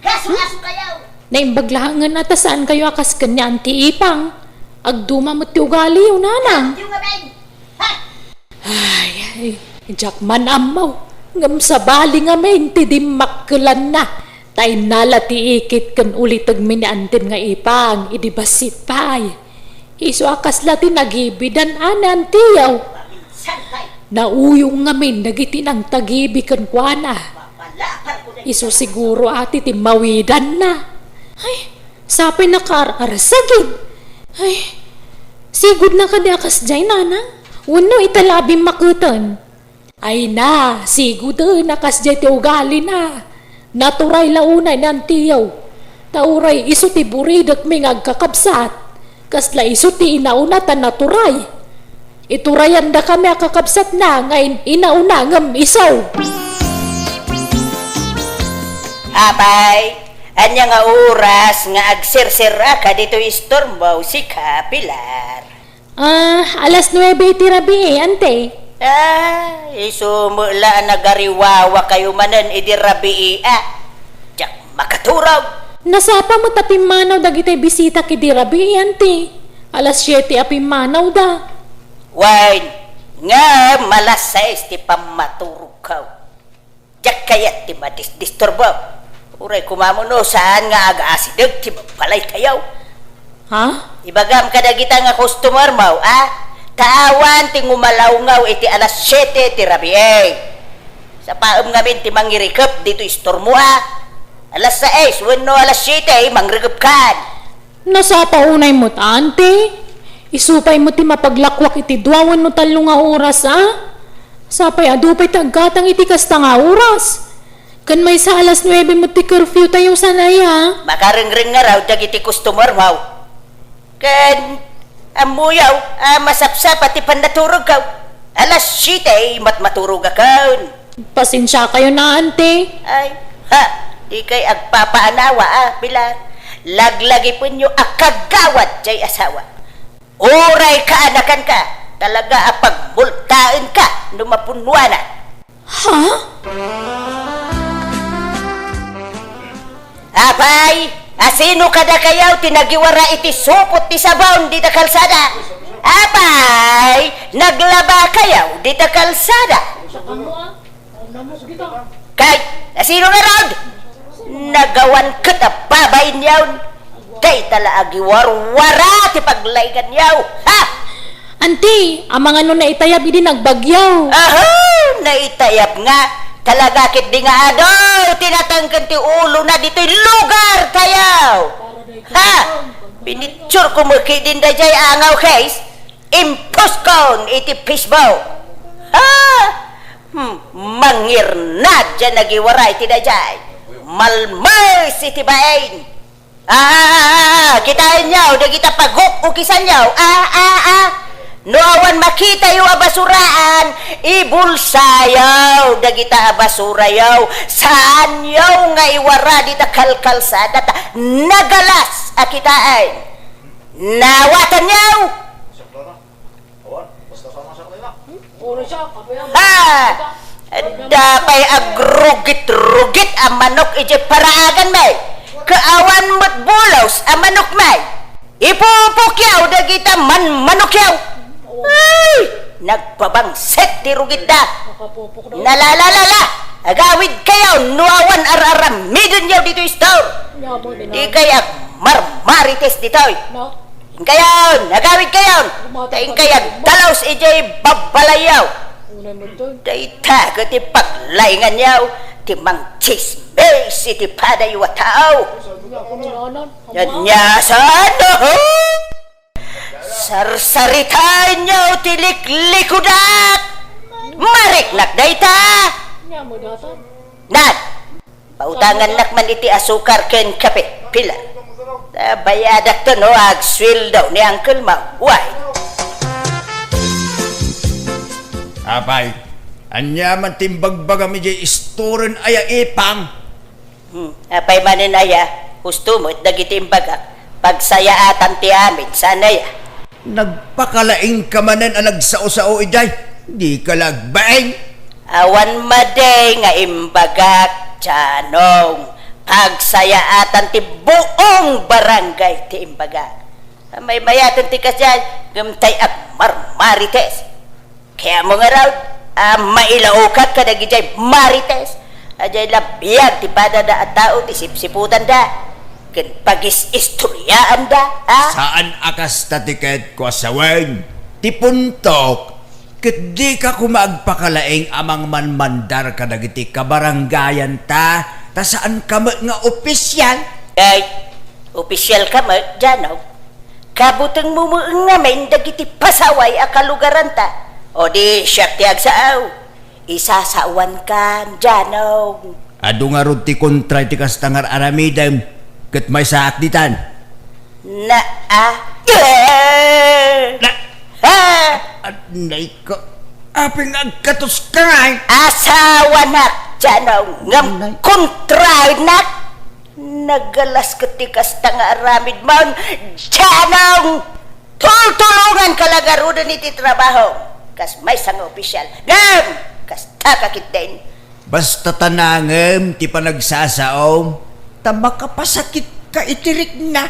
Kaso-aso kayaw. Naimbaglahangan na ta saan kayo akas kanyan ti ipang. Agduma mo ti ugali yung nanang. Yung abeng. Ha? Ay, Jackman amaw. Ngam sa bali nga main ti di makkelan na. Tay nala ti ikit kan ulitag miniantin nga ipang. Idi basit pay. Iso akas lati nagibidan anan tiyaw. Santay. Nauyong nga min nagiti ng tagibi kan kuana. Malapal ko na. Iso siguro ati ti mawidan na. Ay, sapay na kararsagid. Ay, sigud na ka di akas jay nanang. Wano italabing makutan. Ay na, sigud nakas jay ti ugali na. Naturay launay ng tiyaw. Tauray iso ti buridak may agkakabsat. Kasla iso ti inauna ta naturay. Iturayan da kami akakabsat na ngayon inauna ngam isaw. Apay, anya nga oras nga agsirsira ka dito istormbaw si Kapilar. Alas 9 ti rabi ante. Isumula nagariwawa kayo manan idirabi Diyak makaturaw. Nasapa mo tapimanaw dagiti bisita ki di rabi ante. Alas 7 apimanaw da. Wine, nga malas 6 ti pamaturog ka. Diyak kayat ti madisturbaw. Uray kumamuno saan nga aga-asidag ti balay kayaw. Ha? Ibagam ka na kita nga customer mo, Tawan ti ngumalaw-ngaw iti alas 7 ti rabi Sa paom ngamin ti mangirikap dito istor mo, Alas 6, wano alas 7, mangrikap kan. Nasapa unay mo ante. Isupay mo ti mapaglakwak iti duawan no talo nga oras Sapay adupay taggatang iti kasta nga oras. Kan may sa alas 9 mo ti curfew tayo sanay Makaringring nga raw dagiti customer mo. Kan amuyaw, masapsap pati pandaturog ka. Alas 7, matmaturog ka. Pasensya kayo na ante. Ay, di kay agpapaanawa, Pilar. Laglagi po nyo akagawad jay asawa. Oray ka anakan ka. Talaga apagmultaan ka numapunwana. Ha? Apay, asino kada kayaw tinagiwara iti supot ti sabaw di ta kalsada. Apay, naglaba kayaw di ta kalsada. Kay, asino nga rod? Nagawan ka ta babayin yawn. Kay tala agiwarwara ti paglaygan yaw. Ha? Ante, ang mga no naitayab hindi nagbagyaw. Aha, naitayap nga. Talaga kit di nga tinatangkan ti ulo na dito'y lugar kayaw. Ha? Pinitsure ko mo din da jay angaw case. Impos kon iti pisbaw. Ha? Mangirnad dyan nagiwaray ti da jay. Malmay si ti bain. Kitain yaw, da kita pag-ukisan yaw. No awan makita yung abasuraan, ibulsayaw, dagita abasurayaw, saan yaw nga iwara dita kalkalsada, nagalas akitain. Nawatan yaw! Dapay agrugit-rugit ang manok ije paraagan may, kaawan mo't bulaws ang manok may, ipupukyaw dagita manokyaw. Ay! Nagpabangset ti rugit da. Nalalalala. Agawid kayaw. Nuawan araramidin yaw dito store. Di kaya marmarites dito. Kayon, nagawid kayon. Taing kayag dalaw si EJ babalayaw. Dayta ko ti paglaingan yaw, ti mang chismes iti paday wataw. Nyanyasan no? Sarsaritan nyo ti liklikudak. Mariknak dayta. Nad, pautangan nakman iti asukar ken kape, pila. Bayadak to no, agswil daw ni Uncle Maway. Apay, anyaman timbagbaga mi jay istoren aya ipang. Apay manin aya, gusto mo dagiti imbaga, pagsayaatan ti amin, sana ya. Nagpakalaing ka manan ang nagsao-sao ijay. Di ka lagbaing. Awan maday nga imbagak, Janong, pagsayaatan ti buong barangay ti imbaga. May mayatan ti kasyan, gamtay ak marmarites. Kaya mo nga raw, mailaukat ka na gijay marites. Ajay labiyag ti padada at tao, ti sipsiputan da. Ken pagis-istoryaan da, ha? Saan akas tatiket ko asawen? Ti puntok, ket di ka kumagpakalaing amang manmandar ka dagiti kabaranggayan ta saan ka nga opisyal? Ay, opisyal ka mo, Janong. Kabutang mo ngamin dagiti pasaway a kalugaran ta. O di siyak ti agsaaw. Isasawan ka, Janong. Ado nga rod ti kontra ti kastangar aramidem, ket may saak ditan. Na, Na, ha? anay ko, aping agkatos ka nga eh. Asawa nak, Janong. Ngam kontra nak. Nagalas katikas tanga aramid man, Janong. Tultulungan kalagarudan iti trabaho. Kas may sang opisyal. Ngam! Kas takakit din. Basta tanangem ti panagsasaom, tama ka pasakit ka itirik na.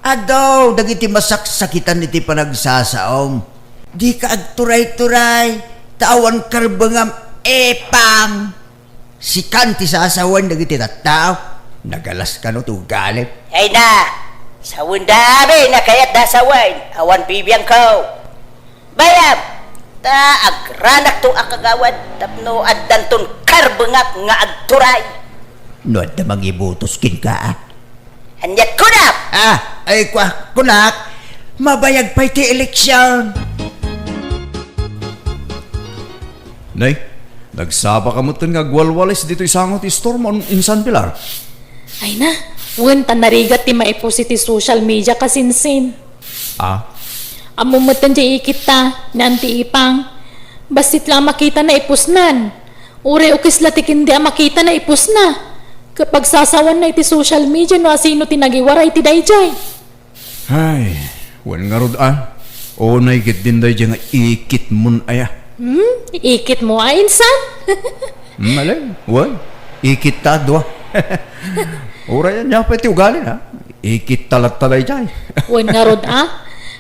Adaw, dagiti masaksakitan iti panagsasaom. Di ka agturay-turay, tawan karbangam epang. Sikan ti sasawan dagiti tattao, nagalas ka no tugalip. Ay na! Sa wundami na kayat nasawain, awan bibiyang ko. Bayam! Ta agranak tong akagawad tapno addan ton karbengak nga agturay. No, adda mangibutos kin ka. Hanyat kunap! Ay kunak, mabayag pa iti eleksyon. Nay, nagsaba ka mo nga gwalwalis dito isangot ti storm on Insan Pilar. Ay na, wen tan narigat ti maipos iti social media kasinsin. Amumatan di ikita, nanti ipang. Basit lang makita na ipusnan. Ure ukis latikin di makita na ipusna. Kapag sasawan na iti social media no asino tinagiwara iti dayjay. Ay, wan nga rod O naigit din day nga ikit mun aya. Ikit mo Insan? Malay, wan. Ikit ta dwa. Ura yan niya pa iti ugali na. Ikit talat taday jay. Wen nga rod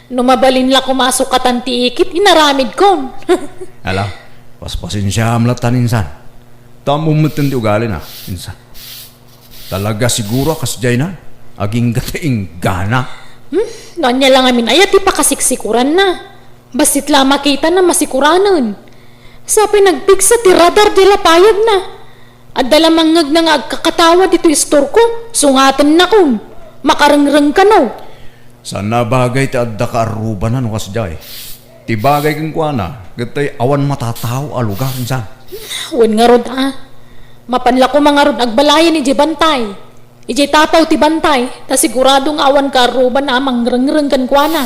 Numabalin la kumasok ti ikit, inaramid kon. Ala, paspasin siya amlatan Insan. Tamumutin ti ugali na, Insan. Talaga siguro kasjay na. Aging gataing gana. Nonya lang amin ayat ti pakasiksikuran na. Basit la makita na masikuranon. Sa pinagpigsa ti radar di lapayag na. At dalamangag na nga agkakatawa dito istor ko, sungatan na kon. Makarengreng ka no. Sana bagay ti adda ka arubanan kasjay. Ti bagay kang kuana, gatay awan matataw alugar Insan. Wen nga rod Mapanla ko mga rod agbalayan iji bantay. Iji tapaw ti bantay, ta siguradong awan ka aruban na mangrengreng kan kuana.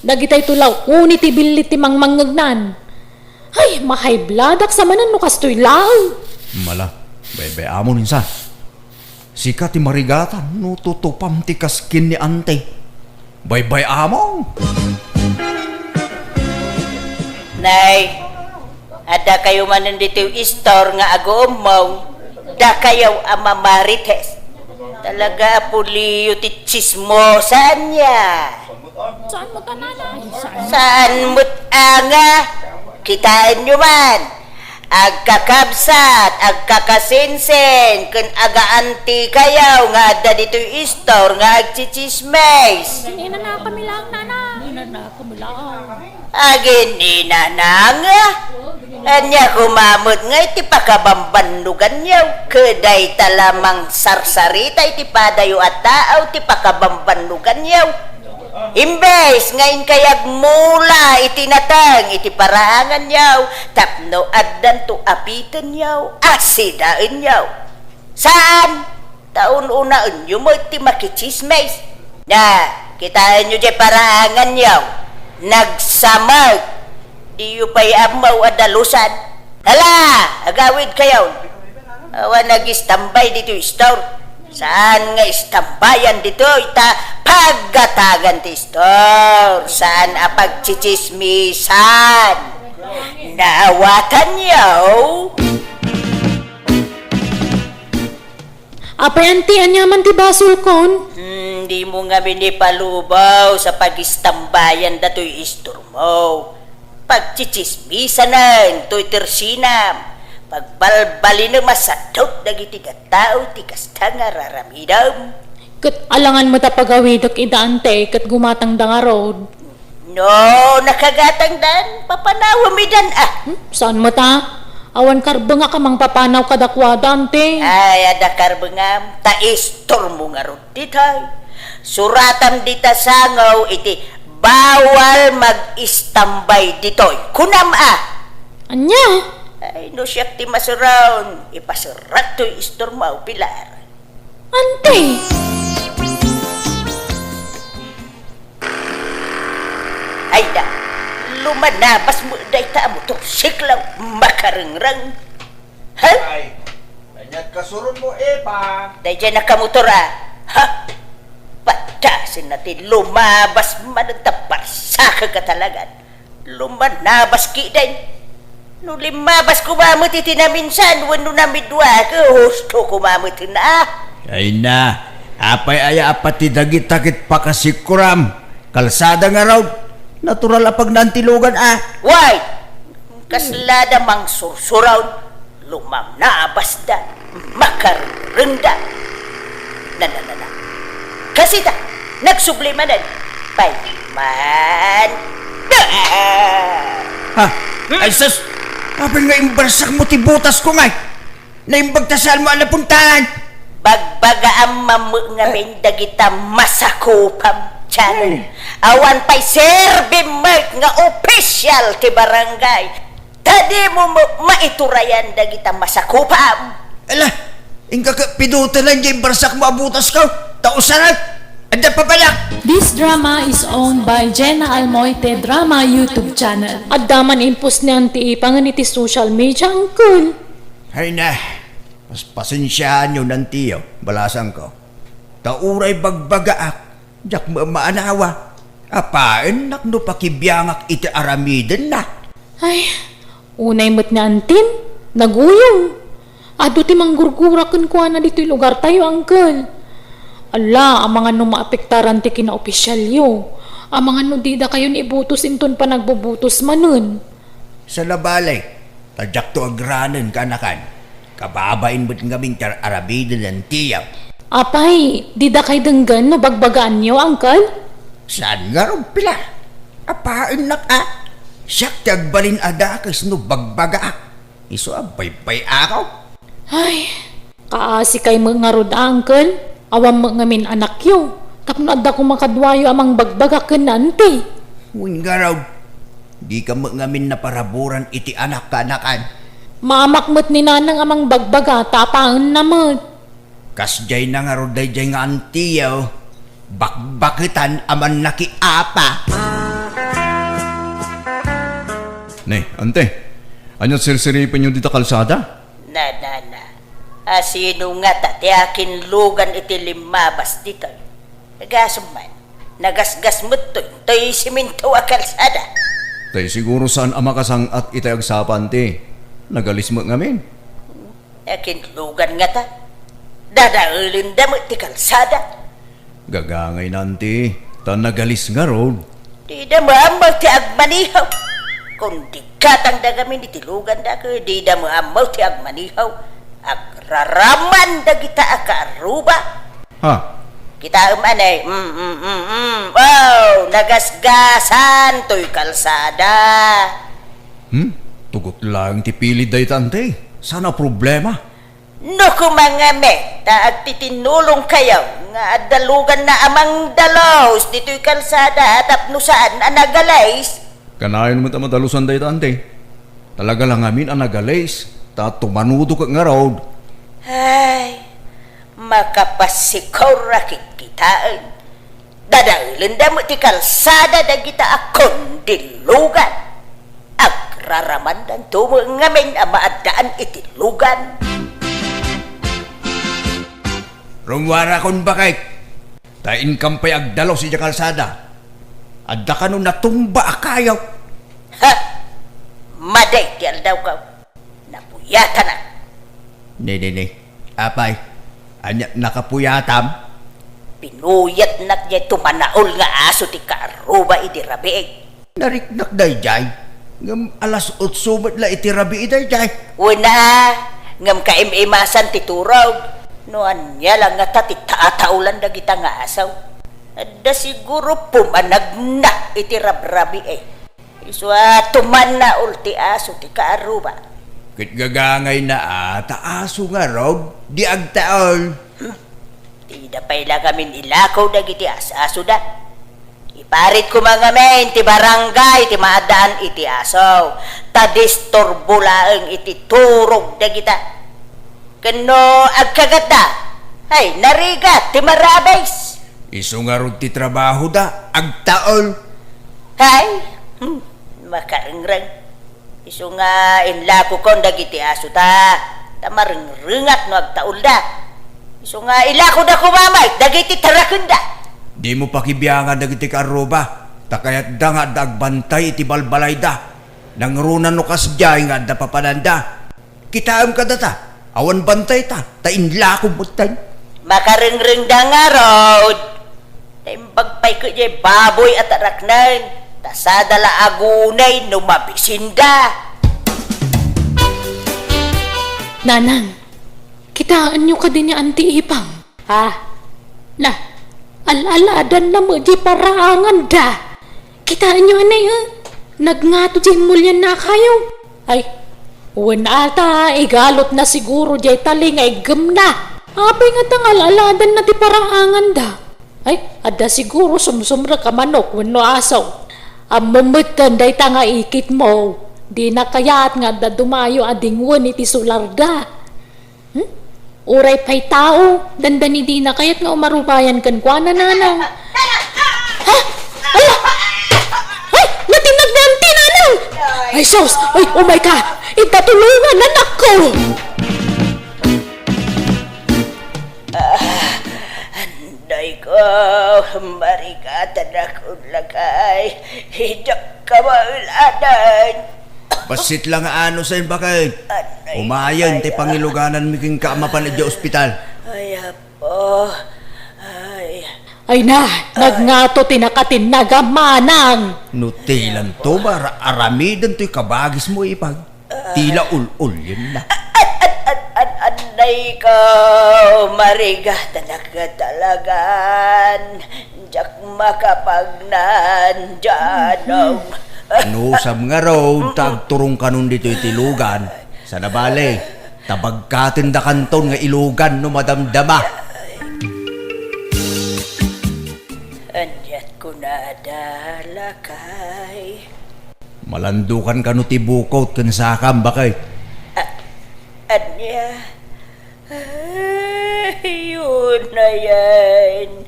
Dagitay tulaw, uni ti bilit ti mangmangagnan. Ay, mahay bladak sa manan no kastoy lao. Mala, bebe amon Insan. Sika ti marigatan no tutupam ti kaskin ni ante. Bye-bye among. Nay, ada kayo manan dito istor nga agumong, da kayo amamarites. Talaga puliyo ti chismosan niya. Saan mo tanala? Saan mo't anga? Kitaan nyo man. agkakabsat, agkakasinsin, kun aga-anti kayaw nga adda dito istor nga agchichismes. Ina na kami lang, nana. Ina na kami lang. Agin inanang. Anya kumamot nga iti pakabambanlugan yaw. Keday talamang sarsarita iti padayo at taaw ti pakabambanlugan yaw. Imbes ngayon kayag mula itinatang iti paraangan yaw. Tapno addan to apitan yaw. Asidaan yaw. Saan? Taon unaan nyo mo iti makichismes. Na, kitaan nyo di paraangan yaw. Nagsamag. Di yu pa'y amaw adalusan. Hala, agawid kayaw. Awa nag-istambay dito store. Saan nga istambayan dito? Ita pagatagan ti store. Saan apagchichismisan? Nawatan yaw. Apay anti, anyaman ti basol kon? Di mo nga minipalubaw sa pag-istambayan dato'y istor mo. Pagchichismisan na, to'y tersinam. Pagbalbali na masadot na gitigatao, tikas nga raramidam. Kat alangan mo ta pagawidok idante, kat gumatang da nga road. No, nakagatang dan, papanawamidan Saan mo ta? Awan karba nga kamang papanaw kadakwa dante. Ay, adakar bengam, ta istor mo nga ron ditay. Suratam dita sangaw, iti bawal mag-istambay ditoy. Kunam Anya? Ay, no siyak ti masurawn. Ipasurat to'y istor mo, Pilar. Ante? Ay da, lumanabas mo day ta mo to. Siklaw, makarengrang. Ha? Ay, kanyat kasurun mo pa. Day dyan nakamotor Ha? Patasin natin, lumabas man ang taparsaka ka talaga. Lumanabas ki day. No limabas kumamot iti na minsan, wano na midwa ka, husto kumamot na. Ay na, apay aya apati dagit-takit pa kasi kuram. Kalsada nga raw, natural apag nantilugan Why? Kaslada mang sursuraw, lumamnabas da, makarenda. Na. Kasi ta, nagsublimanan, payman. Ha? Ay sus! Apay nga imbarsak mo tibutas ko nga. Naimbagtasal mo alapuntahan. Bagbaga ang mamu nga dagita masakupam tiyan. Awan pa'y serbi mark nga official ti barangay. Tadi mo maiturayan dagita masakupam. Ala, ingka ka piduta lang dyan imbarsak mo abutas ka. Tausan na. Anda pa pala. This drama is owned by Jenna Almoite Drama YouTube channel. At daman impos ni Auntie Ipa nga niti social media, uncle. Hay na. Mas pasensyaan nyo ng tiyo. Balasan ko. Tauray bagbaga jak mo maanawa. Apain nakno pakibiyangak iti aramiden na. Ay, unay mo't ni Antin, naguyong. Ado ti manggurgura kun kuha na dito'y lugar tayo, uncle. Ala, ang mga no maapektaran ti kina-opisyalyo. Ang mga no dida kayo ni ibutos inton pa nagbubutos manun. Sa labalay, tadyak to agranan kanakan. Kababain mo't ngaming arabida ng tiyaw. Apay, dida kay denggan no bagbagaan nyo, uncle? Saan nga rin pila? Apain nak Siyak ti agbalin adakas no bagbaga Iso abay-bay akaw. Ay, kaasi kay mga rod, uncle. Awam mo ngamin anak yo. Tapno adda ko makadwayo amang bagbaga kanante. Ngun nga raw, di ka ngamin na paraburan iti anak kanakan. Mamakmot ni nanang amang bagbaga, tapaan naman. Kasjay na nga raw dayjay nga antiyaw, bakbakitan aman nakiapa. Ne, ante, anyo sirsiripin nyo dito kalsada? Na. Sino nga ti akin lugan iti limabas dito. Nagasuman, nagasgas mo to'y siminto a kalsada. Tay siguro saan amakasang at itayag sapan ti. Nagalis mo ngamin. Akin lugan nga ta. Dadaulin da mo ti kalsada. Gagangay nanti, ta nagalis nga road. Di da maamag ti agmanihaw. Kung di katang da kami ditilugan da ko, di da mo amaw ti agmanihaw. Agraraman da kita akaruba. Ha? Kita umanay, wow, nagasgasan to'y kalsada. Tugot lang ti pilid day tante. Sana problema. No kumangame, taag titinulong kayo, nga dalugan na amang dalos, dito'y kalsada, tapno saan anagalays. Kanayon mo tamadalusan day tante. Talaga lang amin ang nagalays. Ta tumanudo ka nga road. Ay, makapasikaw rakit kitaan. Dadalin da mo ti kalsada da kita akong dilugan. Agraraman dan tumo ngamin ang maadaan iti lugan. Rumwara kon bakit? Tain kampay agdalaw si kalsada. Adda ka nung natumba akayaw. Ha? Maday ti aldaw ka. Napuyatan na. Ne. Apay. Anya nakapuyatam. Pinuyat nak niya tumanaol nga aso ti karuba iti rabiig. Nariknak day jay. Ngam alas 8 sumat la itirabi day jay. Una, ngam kaimimasan ti turaw. Noan niya lang nga tati taataulan da kita nga asaw. Da siguro pumanagnak iti rabrabi eh. Iswa tuman na ulti aso ti kaaruba. Kit gagangay na taaso nga raw. Di agtaol. Tida pala kami ilakaw da giti aso da. Iparit ko mga men ti barangay ti maadaan iti asaw. Tadistorbo laeng iti turog da kita. Kano agkagat da. Ay, narigat ti marabays. Iso nga ron ti trabaho da. Agtaol. Hay, makarengreng. Iso nga inlako kon dagiti aso ta. Tamarengrengat no agtaul da. Iso nga ilako da kumamay dagiti tarakon da. Di mo pakibiyangan dagiti karoba. Takayat da nga dagbantay iti balbalay da. Nangrunan no kasjay nga da papananda. Kitaam ka da ta. Awan bantay ta. Tainlako butay. Makarengreng da nga road. Taimbagpay ko jay baboy at araknan. Tasadala agunay no mabisinda. Nanang, kitaan nyo ka din ni Auntie Ipang. Ha? Na, alaladan na mo di paraangan da. Kitaan nyo anay nagngato di mulyan na kayo. Ay, uwan ata, igalot na siguro di tali nga igam na. Apay nga tang alaladan na di paraangan da. Ay, ada siguro sumsumra ka manok wano asaw. Ang mumutan day tanga ikit mo. Di na kayaat nga da dumayo ading wan iti sularda. Uray pa'y tao. Dandani di na kaya't nga umarubayan kan kwa na nanang. Ha? Ala! Ay! Natinag na ang tinanang! Ay, sos! Ay, oh my God! Itatulungan anak ko! Anday ko, marikatan akong lagay. Hidak ka mauladan. Basit lang ano sa bakit? Umayan, te pangiluganan miking kaamapan at ospital. Ay, apo. Ay. Ay na! Nagngato tinakatin nagamanang! Nutilan to ba? Aramidan to'y kabagis mo ipag. Tila ul-ul yun na. Anday ko, marigatan ka talagan. Diyak makapagnan dyanong. Anusam nga raw, tagturong kanon dito itilugan. Sa nabali, tabagkatin da kanton nga ilugan no madamdama. Anyat ko na dalakay. Malandukan ka no tibukot kan sakam bakay. Anya, yun na yan.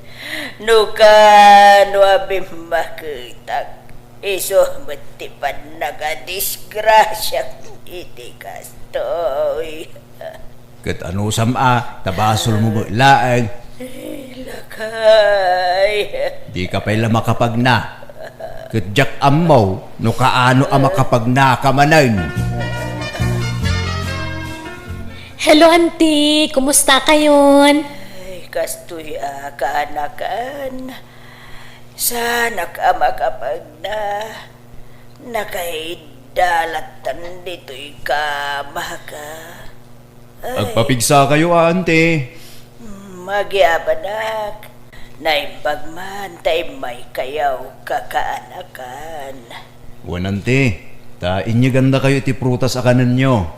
Nukan wabim makitag. Iso matipan nagadisgrasya iti kastoy. Kat anusam tabasol mo ba laeng. Lakay. Di ka pala makapag na. Kat jak amaw, no kaano makapag na kamanan. Hello, Auntie! Kumusta kayon? Ay, kastoy kaanakan. Sana ka makapag na. Nakahid Dalatan dito'y kamaka. Agpapigsa kayo, ante. Magyabanak. Naimbag man tay may kayaw kakaanakan. Wanante, tain niya ganda kayo ti prutas akanan nyo.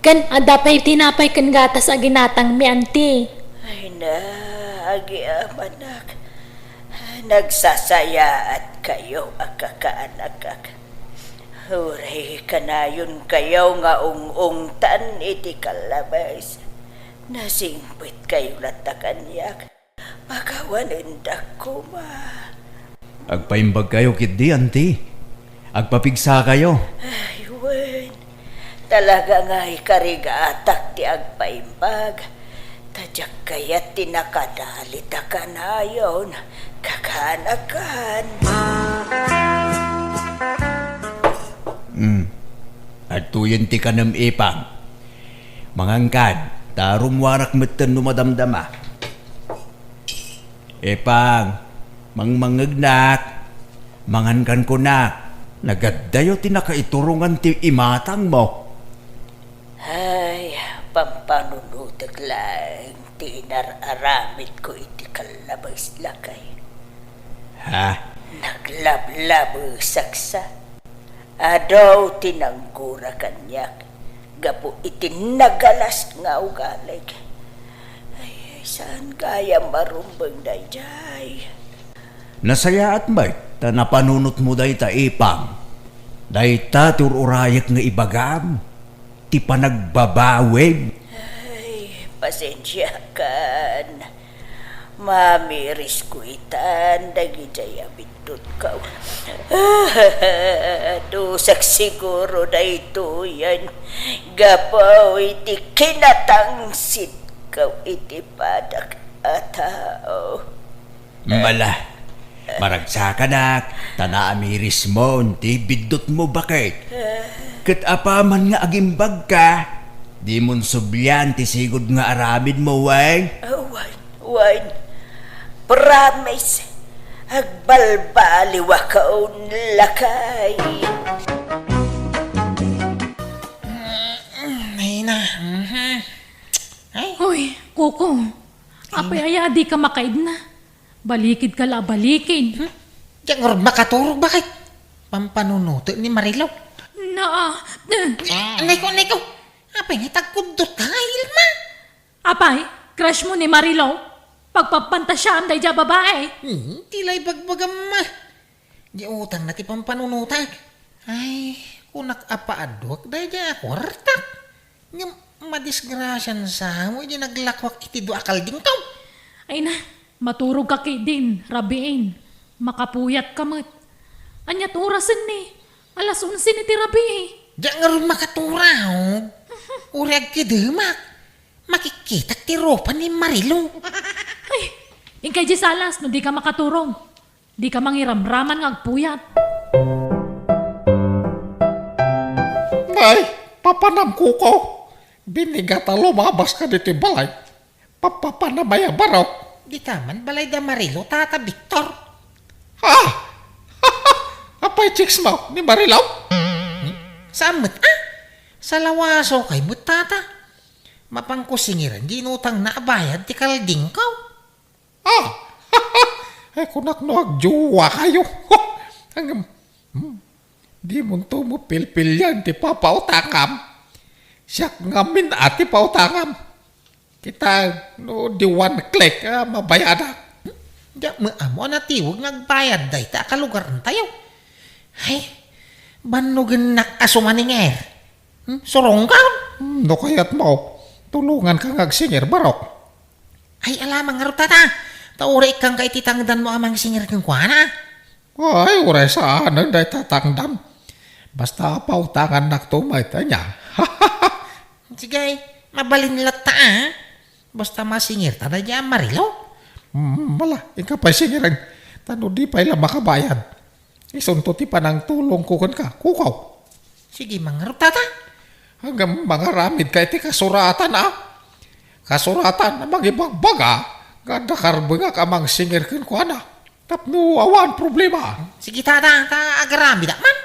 Kan adapay tinapay kan gatas a ginatang mi anti. Ay na, agyabanak. Nagsasaya at kayo akakaanakak. Huray kanayon kayaw nga ung-ungtan iti kalabas. Nasingpit kayo latakanyak. Magawanindak ko ma. Agpaimbag kayo kidi, ante. Agpapigsa kayo. Ay, wen. Talaga nga'y karigatak ti agpaimbag. Tadyak kaya't tinakadalit ka na yun. Kakanakan. At tuyen ti kanam ipang. Mangangkad, tarumwarak metten numadamdama. Epang, mangmangagnak, mangankan ko na, nagaddayo tinakaiturungan ti imatang mo. Ay, pampanunutag lang, tinararamit ko iti kalabas lakay. Ha? Naglablabo saksa. Adaw tinanggura kanyak. Gapo iti nagalas nga ugalig. Ay, saan kaya marumbang dayjay? Nasaya at may, ta napanunot mo day ta ipang. Day ta tururayak nga ibagam, ti panagbabawig. Ay, pasensya kan. Mamiris ko itan, dagijay abindot ka. Tusak siguro na ito yan. Gapaw iti kinatangsit ka iti padak at tao. Mala, maragsakan tanaamiris mo, ti bidot mo bakit? Kat apaman nga agimbag ka, di mon subyan ti sigod nga aramid mo, wang. Wine, promise, agbalbaliwa kaon lakay. Ay na. Ay, Hoy, Kuko. Apay aya di ka makaid na. Balikid ka la balikid. diyan nga rin makaturog bakit? Pampanunuto ni Marilaw. Anay ko. Apay nga tagkundot ka, Ilma. Apay, crush mo ni Marilaw. Pagpapantasyaan day dya babae. Tilay bagbagam ma. Di utang na ti pampanunutag. Ay, kunak apaadwak dahil dyan ako rartak. Nga madisgrasyan sa mo, di naglakwak iti do akal ding tao. Ay na, maturog ka kay din, rabiin. Makapuyat ka mat. Anyat orasan ni. Alas 11 ni ti rabi eh. Diyan nga rin makaturao. Urag kidemak. Makikita ti ropa ni Marilo. Ay, ingkay di salas no di ka makaturong. Di ka mangiramraman ng agpuyat. Nay, papanam ko. Binigata lumabas ka dito yung balay. Papapanamaya barok. Di taman balay da Marilo, tata Victor. Ha? Apay chicks mo ni Marilaw? Samot sa lawaso kay mutata. Mapangkusingiran, di nutang naabayad ti kalding kaw. Ay kunak no agjuwa kayo. Hanggang, di mo to mo pilpil yan ti papautangam. Siyak ngamin ati pautangam. Kita no di one click mabayada. Di mo na tiwag nagbayad day ta kalugaran tayo. Ay, banugan nak asumaning surong ka. No kayat mo, tulungan kang agsingir barok. Ay, alamang nga tata. Tauri kang kaititangdan mo amang singir kang kuana. Ay, uray saan ang day tatangdam. Basta pautangan naktumay ta niya. Sige, mabalinlat ta Basta masingir ta na niya Marilo. Mala, ika pa singiran. Tano di pa ila makabayad. Isunto ti pa ng tulong kukan ka. Kukaw. Sige, mga tata. Hanggang mga ramid ka iti kasuratan Kasuratan na magibang baga. Ganda karbanga ka mang singir kan kuana. Tapno awan problema. Sige, tata. Ta agarami da man.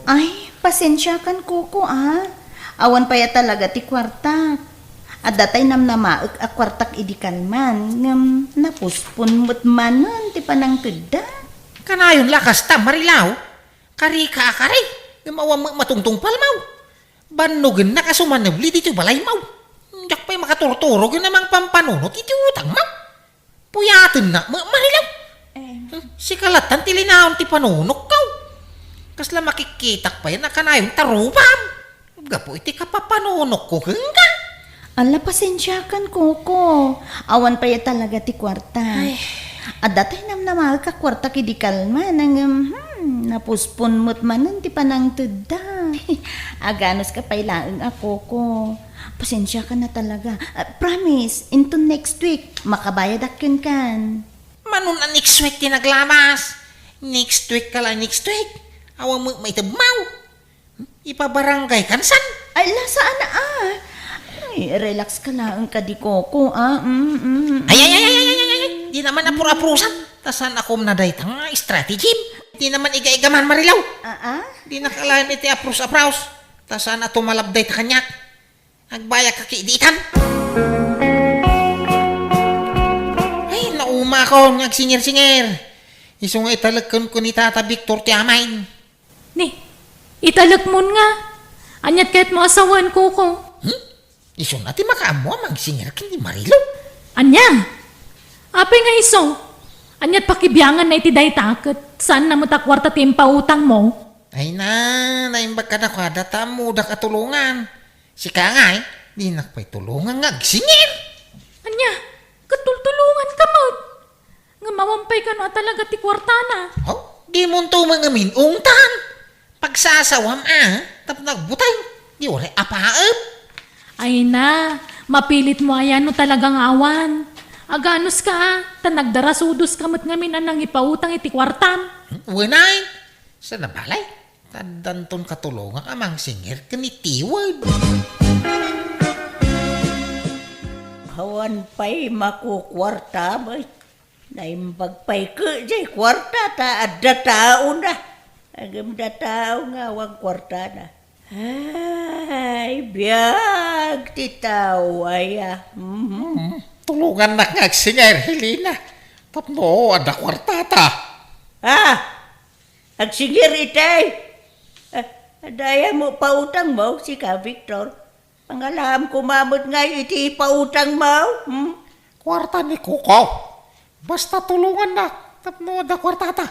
Ay, pasensya kan kuko Awan pa ya talaga ti kwartak. At datay namnamaek a kwartak idikan man. Ngam napuspon mo't manon ti panangtudda. Kanayon lakas ta, Marilaw. Kari ka akari. Mawa matungtong palmaw. Banugan na kasumanabli dito balay maw. Yak pa'y makaturturo yun namang pampanunot iti utang maw. Puyatin na, Marilaw. Si kalatan tilinahon ti panunok kaw. Kasla makikitak pa yan na kanayong tarupam. Gapo iti kapapanunok ko hangga. Ala, pasensya kan kuko. Awan pa ya talaga ti kwarta. At datay namnamaek a kwartak idikal man. Napuspon mo't manon ti panangtudda. Aganos ka pailaeng ako ko. Pasensya ka na talaga. Promise, into next week, makabayad akin kan. Manon na next week tinaglamas. Next week ka lang next week. Awa mo maitabmaw. Ipabarangay kan san? Ay, saan na Ay, relax ka lang ka di koko Ay. Di naman apur-apurusan. Tasan ako nadaytang strategy. Di naman iga-igaman, Marilaw. Di nakalayan iti aprus-apraus. Tasan na tumalabday ta kanyak. Nagbaya ka kiidikan. Ay, nauma ko. Nagsinger-singer. Iso nga italagkan ko ni Tata Victor ti amain. Ni, italag mo nga. Anyat kahit mo asawan kuko. Iso na ti makaamo magsinger kin ni Marilaw. Anya, apay nga iso. Anyat pakibiyangan na iti daytaket. Saan na mo takwarta ti impautang mo? Ay na, naimbag ka na kada tamo da katulungan. Si Kangay, di nakpay tulungan nga agsinger. Anya, katultulungan ka mo. Nga mawampay ka na talaga ti kwarta na. Oh, di mo to mga minungtan. Pagsasawam tapos nagbutay. Di wala apaap. Ay na, mapilit mo ayan no talagang awan. Aganos ka tanagdarasudos kamot ngamin anang ipautang iti kwartam. Wanay, sa nabalay. Tadanton katulungan amang singer kanitiwad. Hawan pa'y makukwarta ba? Naimbag pa'y ka jay kwarta ta adda tao na. Agam da tao nga wang kwarta na. Ay, biyag ti tao ay Tulungan na nga singer, Helena. Tapno, ada kwartata. Agsingir itay. Daya mo pautang mo si ka Victor. Pangalam kumamot nga iti pautang mo. Kwarta ni Kukaw. Basta tulungan na. Tapno, ada kwartata.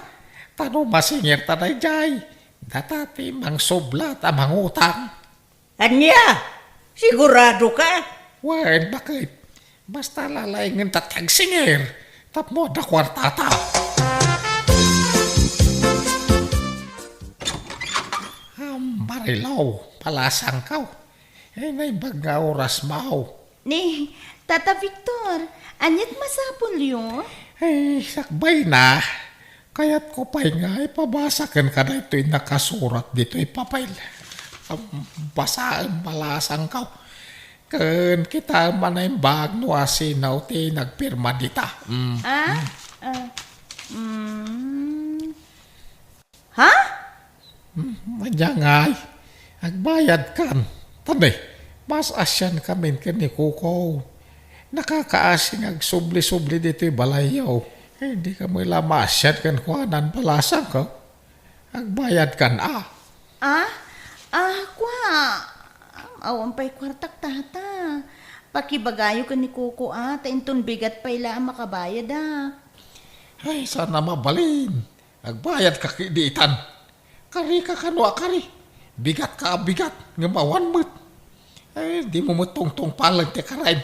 Tano masingir tanay jay. Datati mang sublat amang utang. Anya, sigurado ka? Wen, bakit? Basta lalaingin tatag singir. Tapno, ada kwartata. Marilaw, palasang kaw. Naibag nga oras mau. Ni, Tata Victor, anyat masapol yun? Sakbay na. Kaya't ko pa'y nga ipabasakan ka na ito'y nakasurat dito ipapail. Basaan palasang kaw. Kan kita manaimbag no asinaw ti nagpirma dita. Ha? Manyangay, agbayad kan. Tanay, mas asyan kami kani Kukaw. Nakakaasing agsubli-subli dito balayaw. Hindi ka mo ilamasyan kan kuhanan palasang ka. Agbayad kan Kwa. Awan pa'y kwartak tata. Pakibagayo ka ni Kuko tainton bigat pa ila makabayad Ay, sana mabalin. Agbayad ka kiditan. Kari ka kanwa kari. Bigat ka bigat. Ngamawan mo't. Ay, di mo tungtong palang te karain.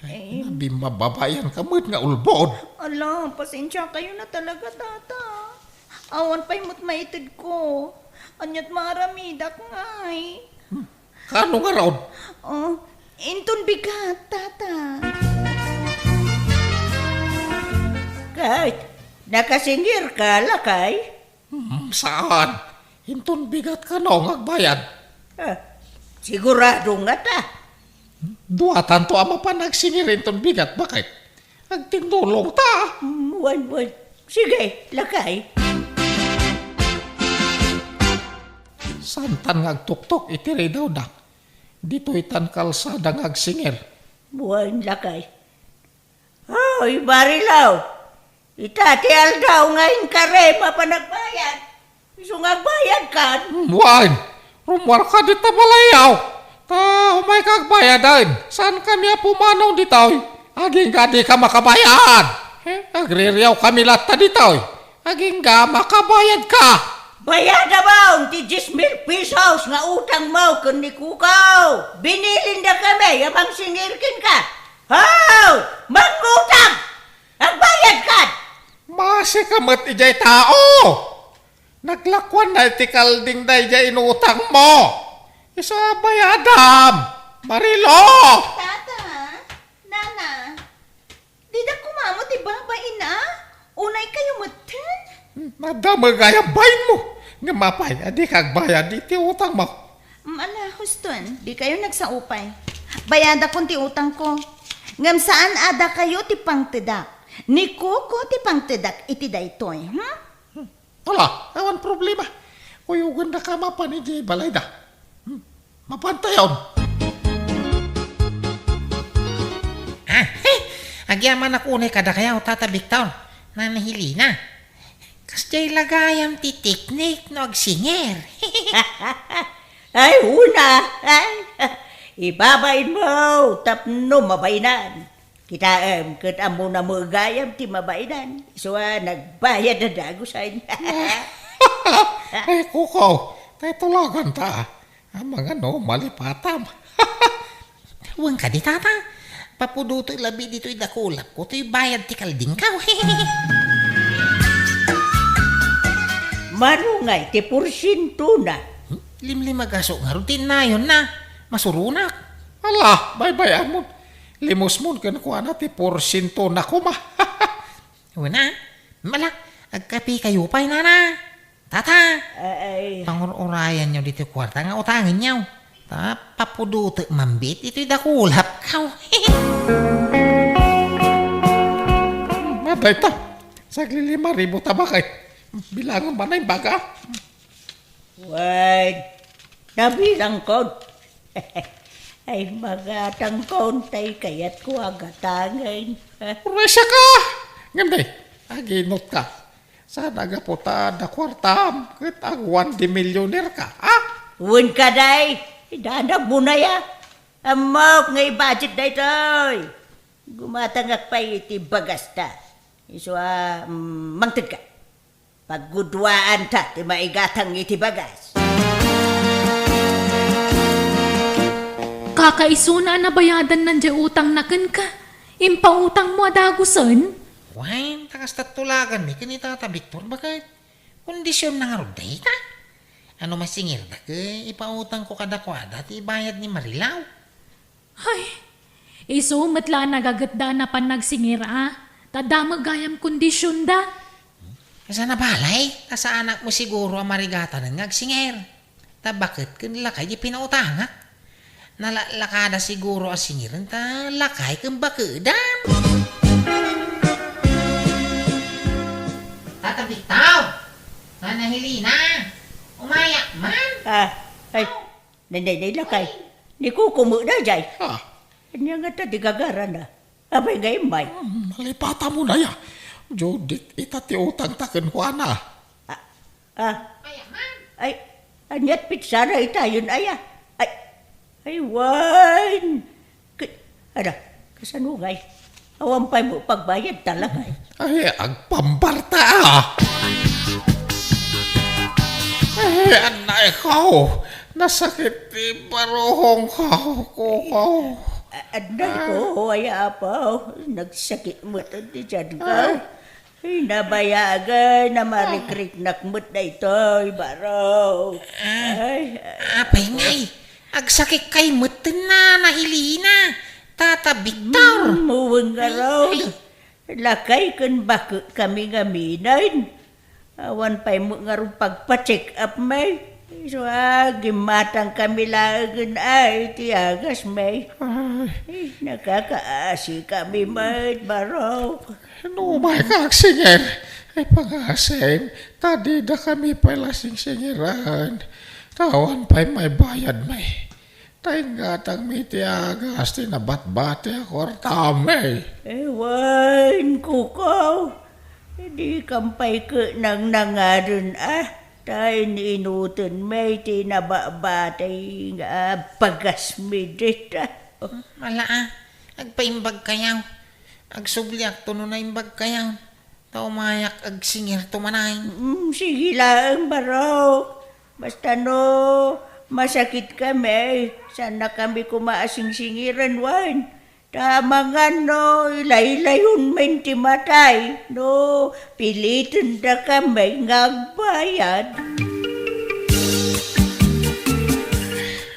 Ay, nabi mababayan ka mo't nga ulbod. Ala, pasensya kayo na talaga tata. Awan pa'y mo't maitid ko. Anyat maramidak ngay. Kano nga raon? Inton bigat tata. Kahit nakasingir ka lakay. Saan? Hinton bigat ka no, agbayad. Sigurado nga ta. Duatan to ama pa nagsingirin ton bigat. Bakit? Agtinulong ta. Wan. Sige, lakay. Santan ngagtuktok itiri daw dak. Dito itan kalsada ngagsinger. Buwan lakay. Hoy, Barilaw. Itatial daw ngayon karema pa nagbayad. Iso ngagbayad kan. Buwan, rumwar ka dito balayaw. Ta, umay kagbayadan. Saan kami pumanaw dito? Aging gadi ka makabayad. Agririyaw kami lata dito. Aging ga makabayad ka. Bayad na ba ang 10,000 pesos nga utang mo kun ni Kukaw? Binilin na kami, abang singirkin ka. How! Mangutang! Ang bayad ka! Masi kamat ijay tao. Naglakwan na itikalding na ijay inutang mo. Isa bayadam. Marilo! Tata, Nana, di na kumamot ibabain na? Unay kayo matan? Nadama gaya bayin mo. Nga mapay, adi kagbayad iti utang mo. Ala, huston, di kayo nagsaupay. Bayada kong ti utang ko. Ngam saan ada kayo ti pangtedak? Ni Kuko ti pangtedak iti daytoy, Wala, awan problema. Kuyugan na ka mapanijay balay da. Mapantayon. Agyaman ako unay kada kaya Tata Victor. Nanahili na. Kasjay lagayam ti teknik no agsinger. Ay, una! Ay, ibabain mo, tapno mabainan. Kita kat amo na mo gayam ti mabainan. So, nagbayad na dagusan. Ay, kukaw. Tayo tulagan ta. Ang mga no, malipatam. Huwag ka di tata. Papuduto labi dito idakulap ko. Ito'y bayad ti kalding ka. Manungay, ti porsyento na. Limlimagaso nga rutin na yun na. Masurunak. Ala, bye-bye amon. Limos mo kan kuha na ti porsyento na kuma. Una, malak. Agkapi kayo pa'y nana. Tata. Ay, Pangurayan nyo dito kwarta nga utangin nyo. Ta, papuduto mambit. Ito'y dakulap ka. Maday ta. Sagli 5,000 tabakay. Bilangan ba na yung baga? wag. Nabilang ko. Ay, magatang kontay kayat ko agatangin. Resya ka! Ngamday, aginot ka. Sana gaputa da kwartam. Kat agwan di milyoner ka, ha? Uwan ka day. Idanag mo na ya. Amok nga budget na ito'y. Gumatangak pa iti bagas ta. Iso, mangtid ka. Paggudwaan ta, ti maigatang iti bagas. Kakaisuna na bayadan nandiya utang na ka. Impautang mo adagusan. Why, takas tatulagan ni Tata Victor. Bakit? Kondisyon na nga ruday ta. Ano masingir na ka? Ipautang ko kadakwada at ibayad ni Marilaw. Ay, iso matla nagagatda na pan nagsingira. Tadamag gayam kondisyon da. Kasa na balay, ta sa anak mo siguro ang marigata ng ngagsinger. Ta bakit kan lakay di pinautangak? Nalalakada siguro ang singiran ta lakay kang bakadam. Tata Victor! Nanahilina! Umaya man! Ay, nanay lakay. Ni ko kumuda jay. Ha? Anya nga ta, di gagara na. Abay gayam bay. Malipata mo na ya. Judith, itati utang taken ko ana. Ay, anyat pitsara itayon aya. Ay, wan. Ada, kasanugay. Awampay mo pagbayad talaga. Ay, agpambarta ah. Ay, anay ko. Nasakit ti baruhong ko. Aday ko, ay apaw. Nagsakit mo ito di dyan ka. Ay, nabayagan na marikriknak mo na ito, baro. Ay, Apay ngay, agsakit kay mutin na nahilina. Tata Victor! muwang nga raw. Lakay kan bakit kami ngaminan. Awan pa'y mo nga rin pagpa-check up may. So, gimatang kami lagan ay tiagas may. Nakakaasi kami may, baro. No, may kagsinger. Ay, pangasin. Tadi na kami pala singsingiran. Tawan pa'y may bayad may. Tayong gatang may tiagas, tinabat-bate ako tamay. Ewan, kukaw. Hindi kampay ka nang nangaron Tayo niinutan may tinababatay nga pagasmidit Wala agpaimbag kayaw. Agsubliak to no na imbag kayaw. Taumayak agsingir tumanay. Sige lang, baraw. Basta no, masakit kami. Sana kami kumaasing-singiran, wan. Tama nga no, ilay-layon may timatay. No, pilitin na kami ngagbayad.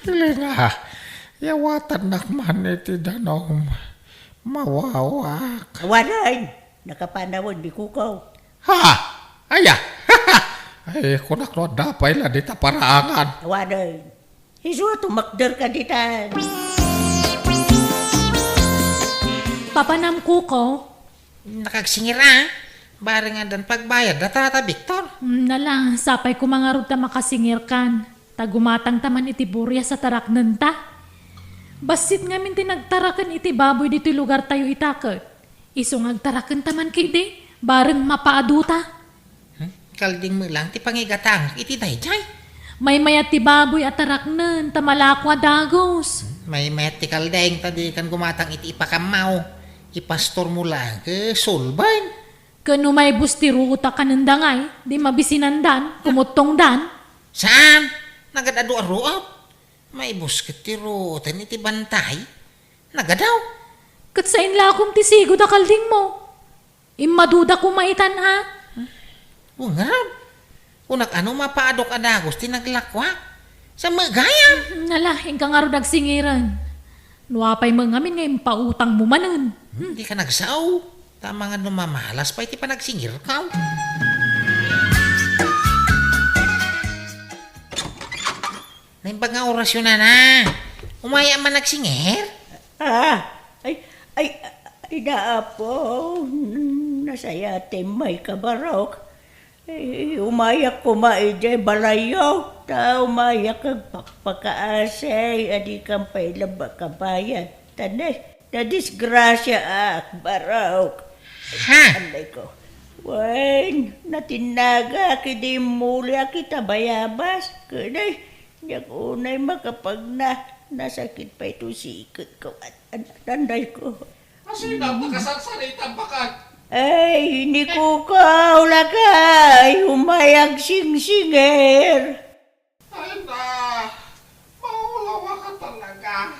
Hili nga, yawatan nakman iti danom. Mawawak. Waray, nakapanawon di kukaw. Ha! Aya! Ay, kunak no, dapay la di taparaangan. Waray, hiso tumakder ka ditan. Papanam kuko, Nakagsingir Bari nga dan pagbayad na tata Victor. nala, sapay ko mga ruta makasingir kan. Tagumatang taman iti burya sa tarak nanta. Basit nga min tinagtarakan iti baboy dito lugar tayo itakot. Isong agtarakan taman kidi, bareng mapaaduta. Kalding mo lang ti pangigatang iti dayjay. May mayat ti baboy at tarak nan, tamalakwa dagos. May metikal deng tadi kan gumatang iti ipakamaw. Ipastor mo lang ke sulban. Kano may busti ruta kanandangay, di mabisinandan, kumutong dan. Saan? Nagadaduaruap. May busket ti rutan iti bantay. Nagadaw. Kat sa inlakom ti sigod a kalding mo. Imaduda kumaitan Ungab. Unak ano mapaadok adagos ti naglakwa. Sa magayam. Nala, ingkang nga ro nagsingiran. Nuwapay mga amin ngayon pautang mo manan. Hindi ka nagsaw. Tama nga numamalas pa iti panagsingir ka. Naimbag nga orasyon na. Umaya man nagsingir. Ay, naapo. Nasayate may kabarok. Umayak kumaidya balayaw. Umayak kag pakpakaasay. Adi kang pailaba kabayan. Na disgrasya barok. Ha? Anday ko. Wen, natinaga kidi mulya kita bayabas. Kanay, yak unay makapag nasakit pa ito sikit ko. Anday ko. Kasi na makasagsalitan bakat. Ay, hindi ko kaulakay. Humayag sing-singer. Ay na, maulawa ka talaga.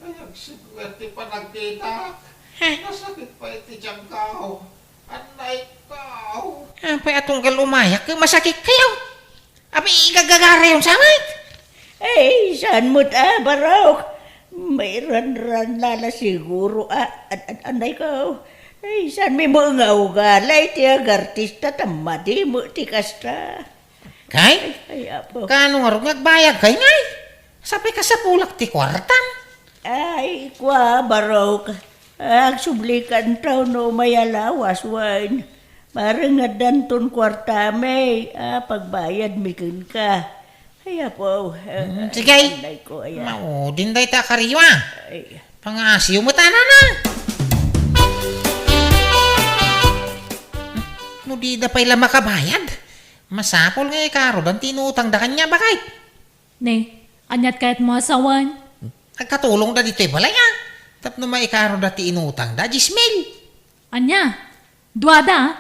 Ay, ang sigwerte pa nagdita. Nasakit pa iti diyang kao. Anay kao. Pay atong umayak ka masakit kayo. Abi igagagara yung samay. Ay, saan mo't barok? May ran-ran lala siguro. Anday ko. Ay, saan may mga ugalay ti agartista tamadi mo ti kasta. Kay? Ay, apo. Kano nga rin nagbayag kay ngay? Sabi ka sa pulak ti kwartam. Ay, kwa barok. Ang sublikan tao no mayalawas wan. Parang nga danton kwartame. Pagbayad mikin ka. Ay, apo. Sige. Anday ko, ayan. Maudin day ta kariwa. Ay. Pangasiw mo tanan na. No di da pa'y makabayad. Masapol nga ikaro dan tinutang da kanya bakit? Ne, anyat kahit mo asawan. Nagkatulong da dito'y balay Tapno maikaro da ti inutang da jismil. Anya, duada,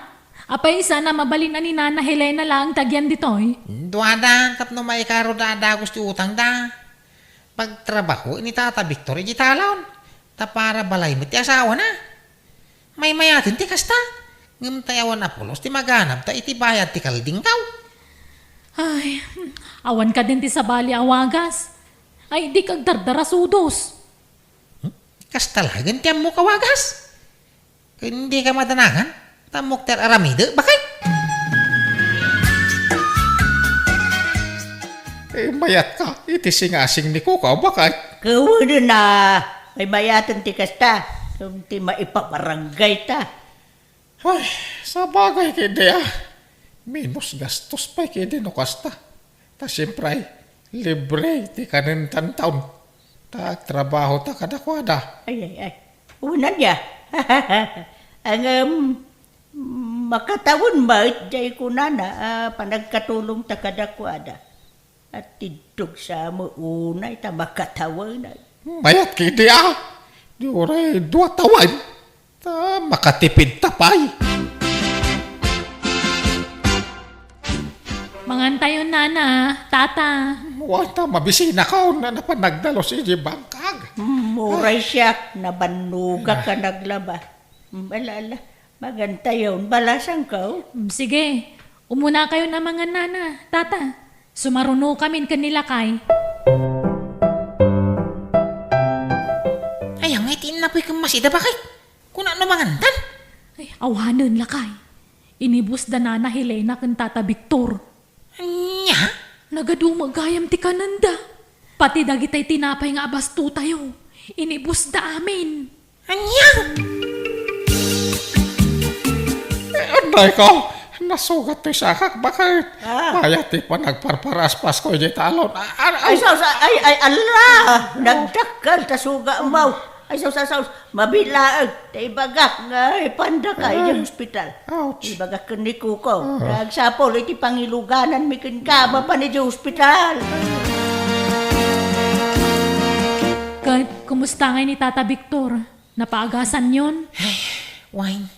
apay isa na mabalin ni Nana Helena lang tagyan ditoy. Duada tapno maikaro da gusto utang da. Pagtrabaho ini tata Victor iti talon. Ta para balay mo ti asawa na. May mayatin ti kasta. Ngam tayawan apulos ti maganap ta iti bayad ti kalding kaw. Ay, awan ka din ti sabali awagas. Ay, di kag dardara sudos. Kastalagan ti mo kawagas. Hindi ka madanagan. Tamok ter aramide. Bakit? Mayat ka, iti singasing ni Kukaw bakit? Kawan na. May mayatan ti kasta. Kung ti maipaparangay ta. Ay, sa bagay kindi Minus gastos pa kindi no kasta. Ta siyempre, libre ti kanin taon. Ta trabaho ta kadakwada. Ay. Una niya. Ang makatawon ba jay ko na panagkatulong ta kadakwada. At tidog sa mo unay ta makatawon na. Mayat kidi Di oray 2 tawan. Ta makatipid tapay. Mangantayon nana, tata. Wata mabisina ka na napanagdalo si Bangkag. Muray siya, nabanuga ka naglaba. Balala, magantayon, balasang ka. Sige, umuna kayo na mga nana, tata. Sumaruno kami kanila kay. Ay, ang itin na po'y kamasida bakit? Kung ano mangantan? Ay, awanan lakay. Inibus da nana Helena kan tata Victor. Anya? Nagadumagayam ti kananda. Pati dagitay tinapay nga abasto tayo. Inibus da amin. Anya? Anday ko, nasugat ti sakak bakit? Mayat ti pa nagparparaspas ko di talon. Ay, Allah! Nagdakal, tasuga mau. Ay, mabilaag. Tay bagak nga, panda ka, yung hospital. Ouch. Tay bagak ka ni Kuko. Nagsapol, iti pangiluganan, mikin ka, pa ni hospital. Kumusta ngay ni tata Victor? Napaagasan yon? Wine.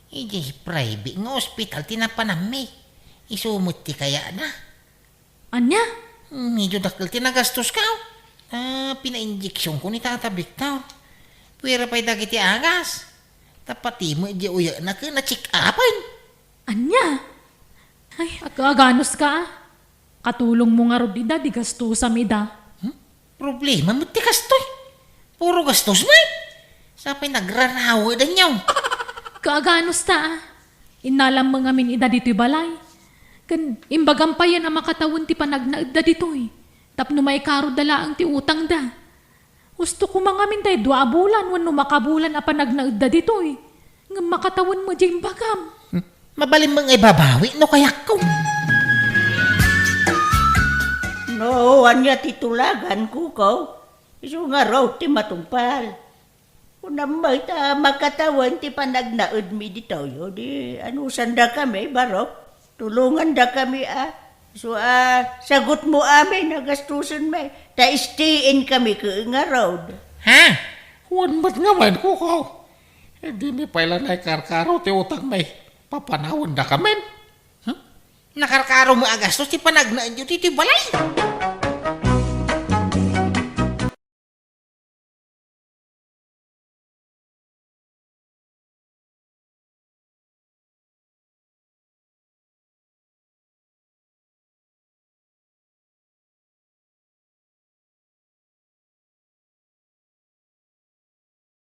Iji private nga ospital tinapanami. Isumot ti kaya na. Anya? Medyo dakil tinagastos ka. Pina-injeksyon ko ni Tata Victor. Pwera pa'y dagiti agas. Tapati mo iji uya na ka na-check upan. Anya? Ay, agaganos ka. Katulong mo nga ro di gastusam ida. Problema mo ti kastoy. Puro gastos mo eh. Sapay nagrarawa da niyaw. Kaaganos ta. Inalam mo nga min ida dito'y balay. Kan imbagam pa yan ang makatawon ti panagnaid da dito'y. Tapno may karo dala ang ti utang da. Gusto ko mga min tayo 2 bulan wano makabulan a panagnaid da dito'y. Nga makatawon mo di imbagam. Mabalim mo nga ibabawi no kayak ko. No, anya titulagan Kuko. Iso nga raw ti matumpal. Kung namay ta makatawan ti panagnaid mi dito yo, di anusan da kami, barok. Tulungan da kami So, sagot mo amin, nagastusan may. Ta-stayin kami ka nga road. Ha? Huwag ba't nga man ko. Hindi mi pala na karkaro ti utang may papanawon da kamen. Nakarkaro mo agastos ti panagnaid yun ti balay.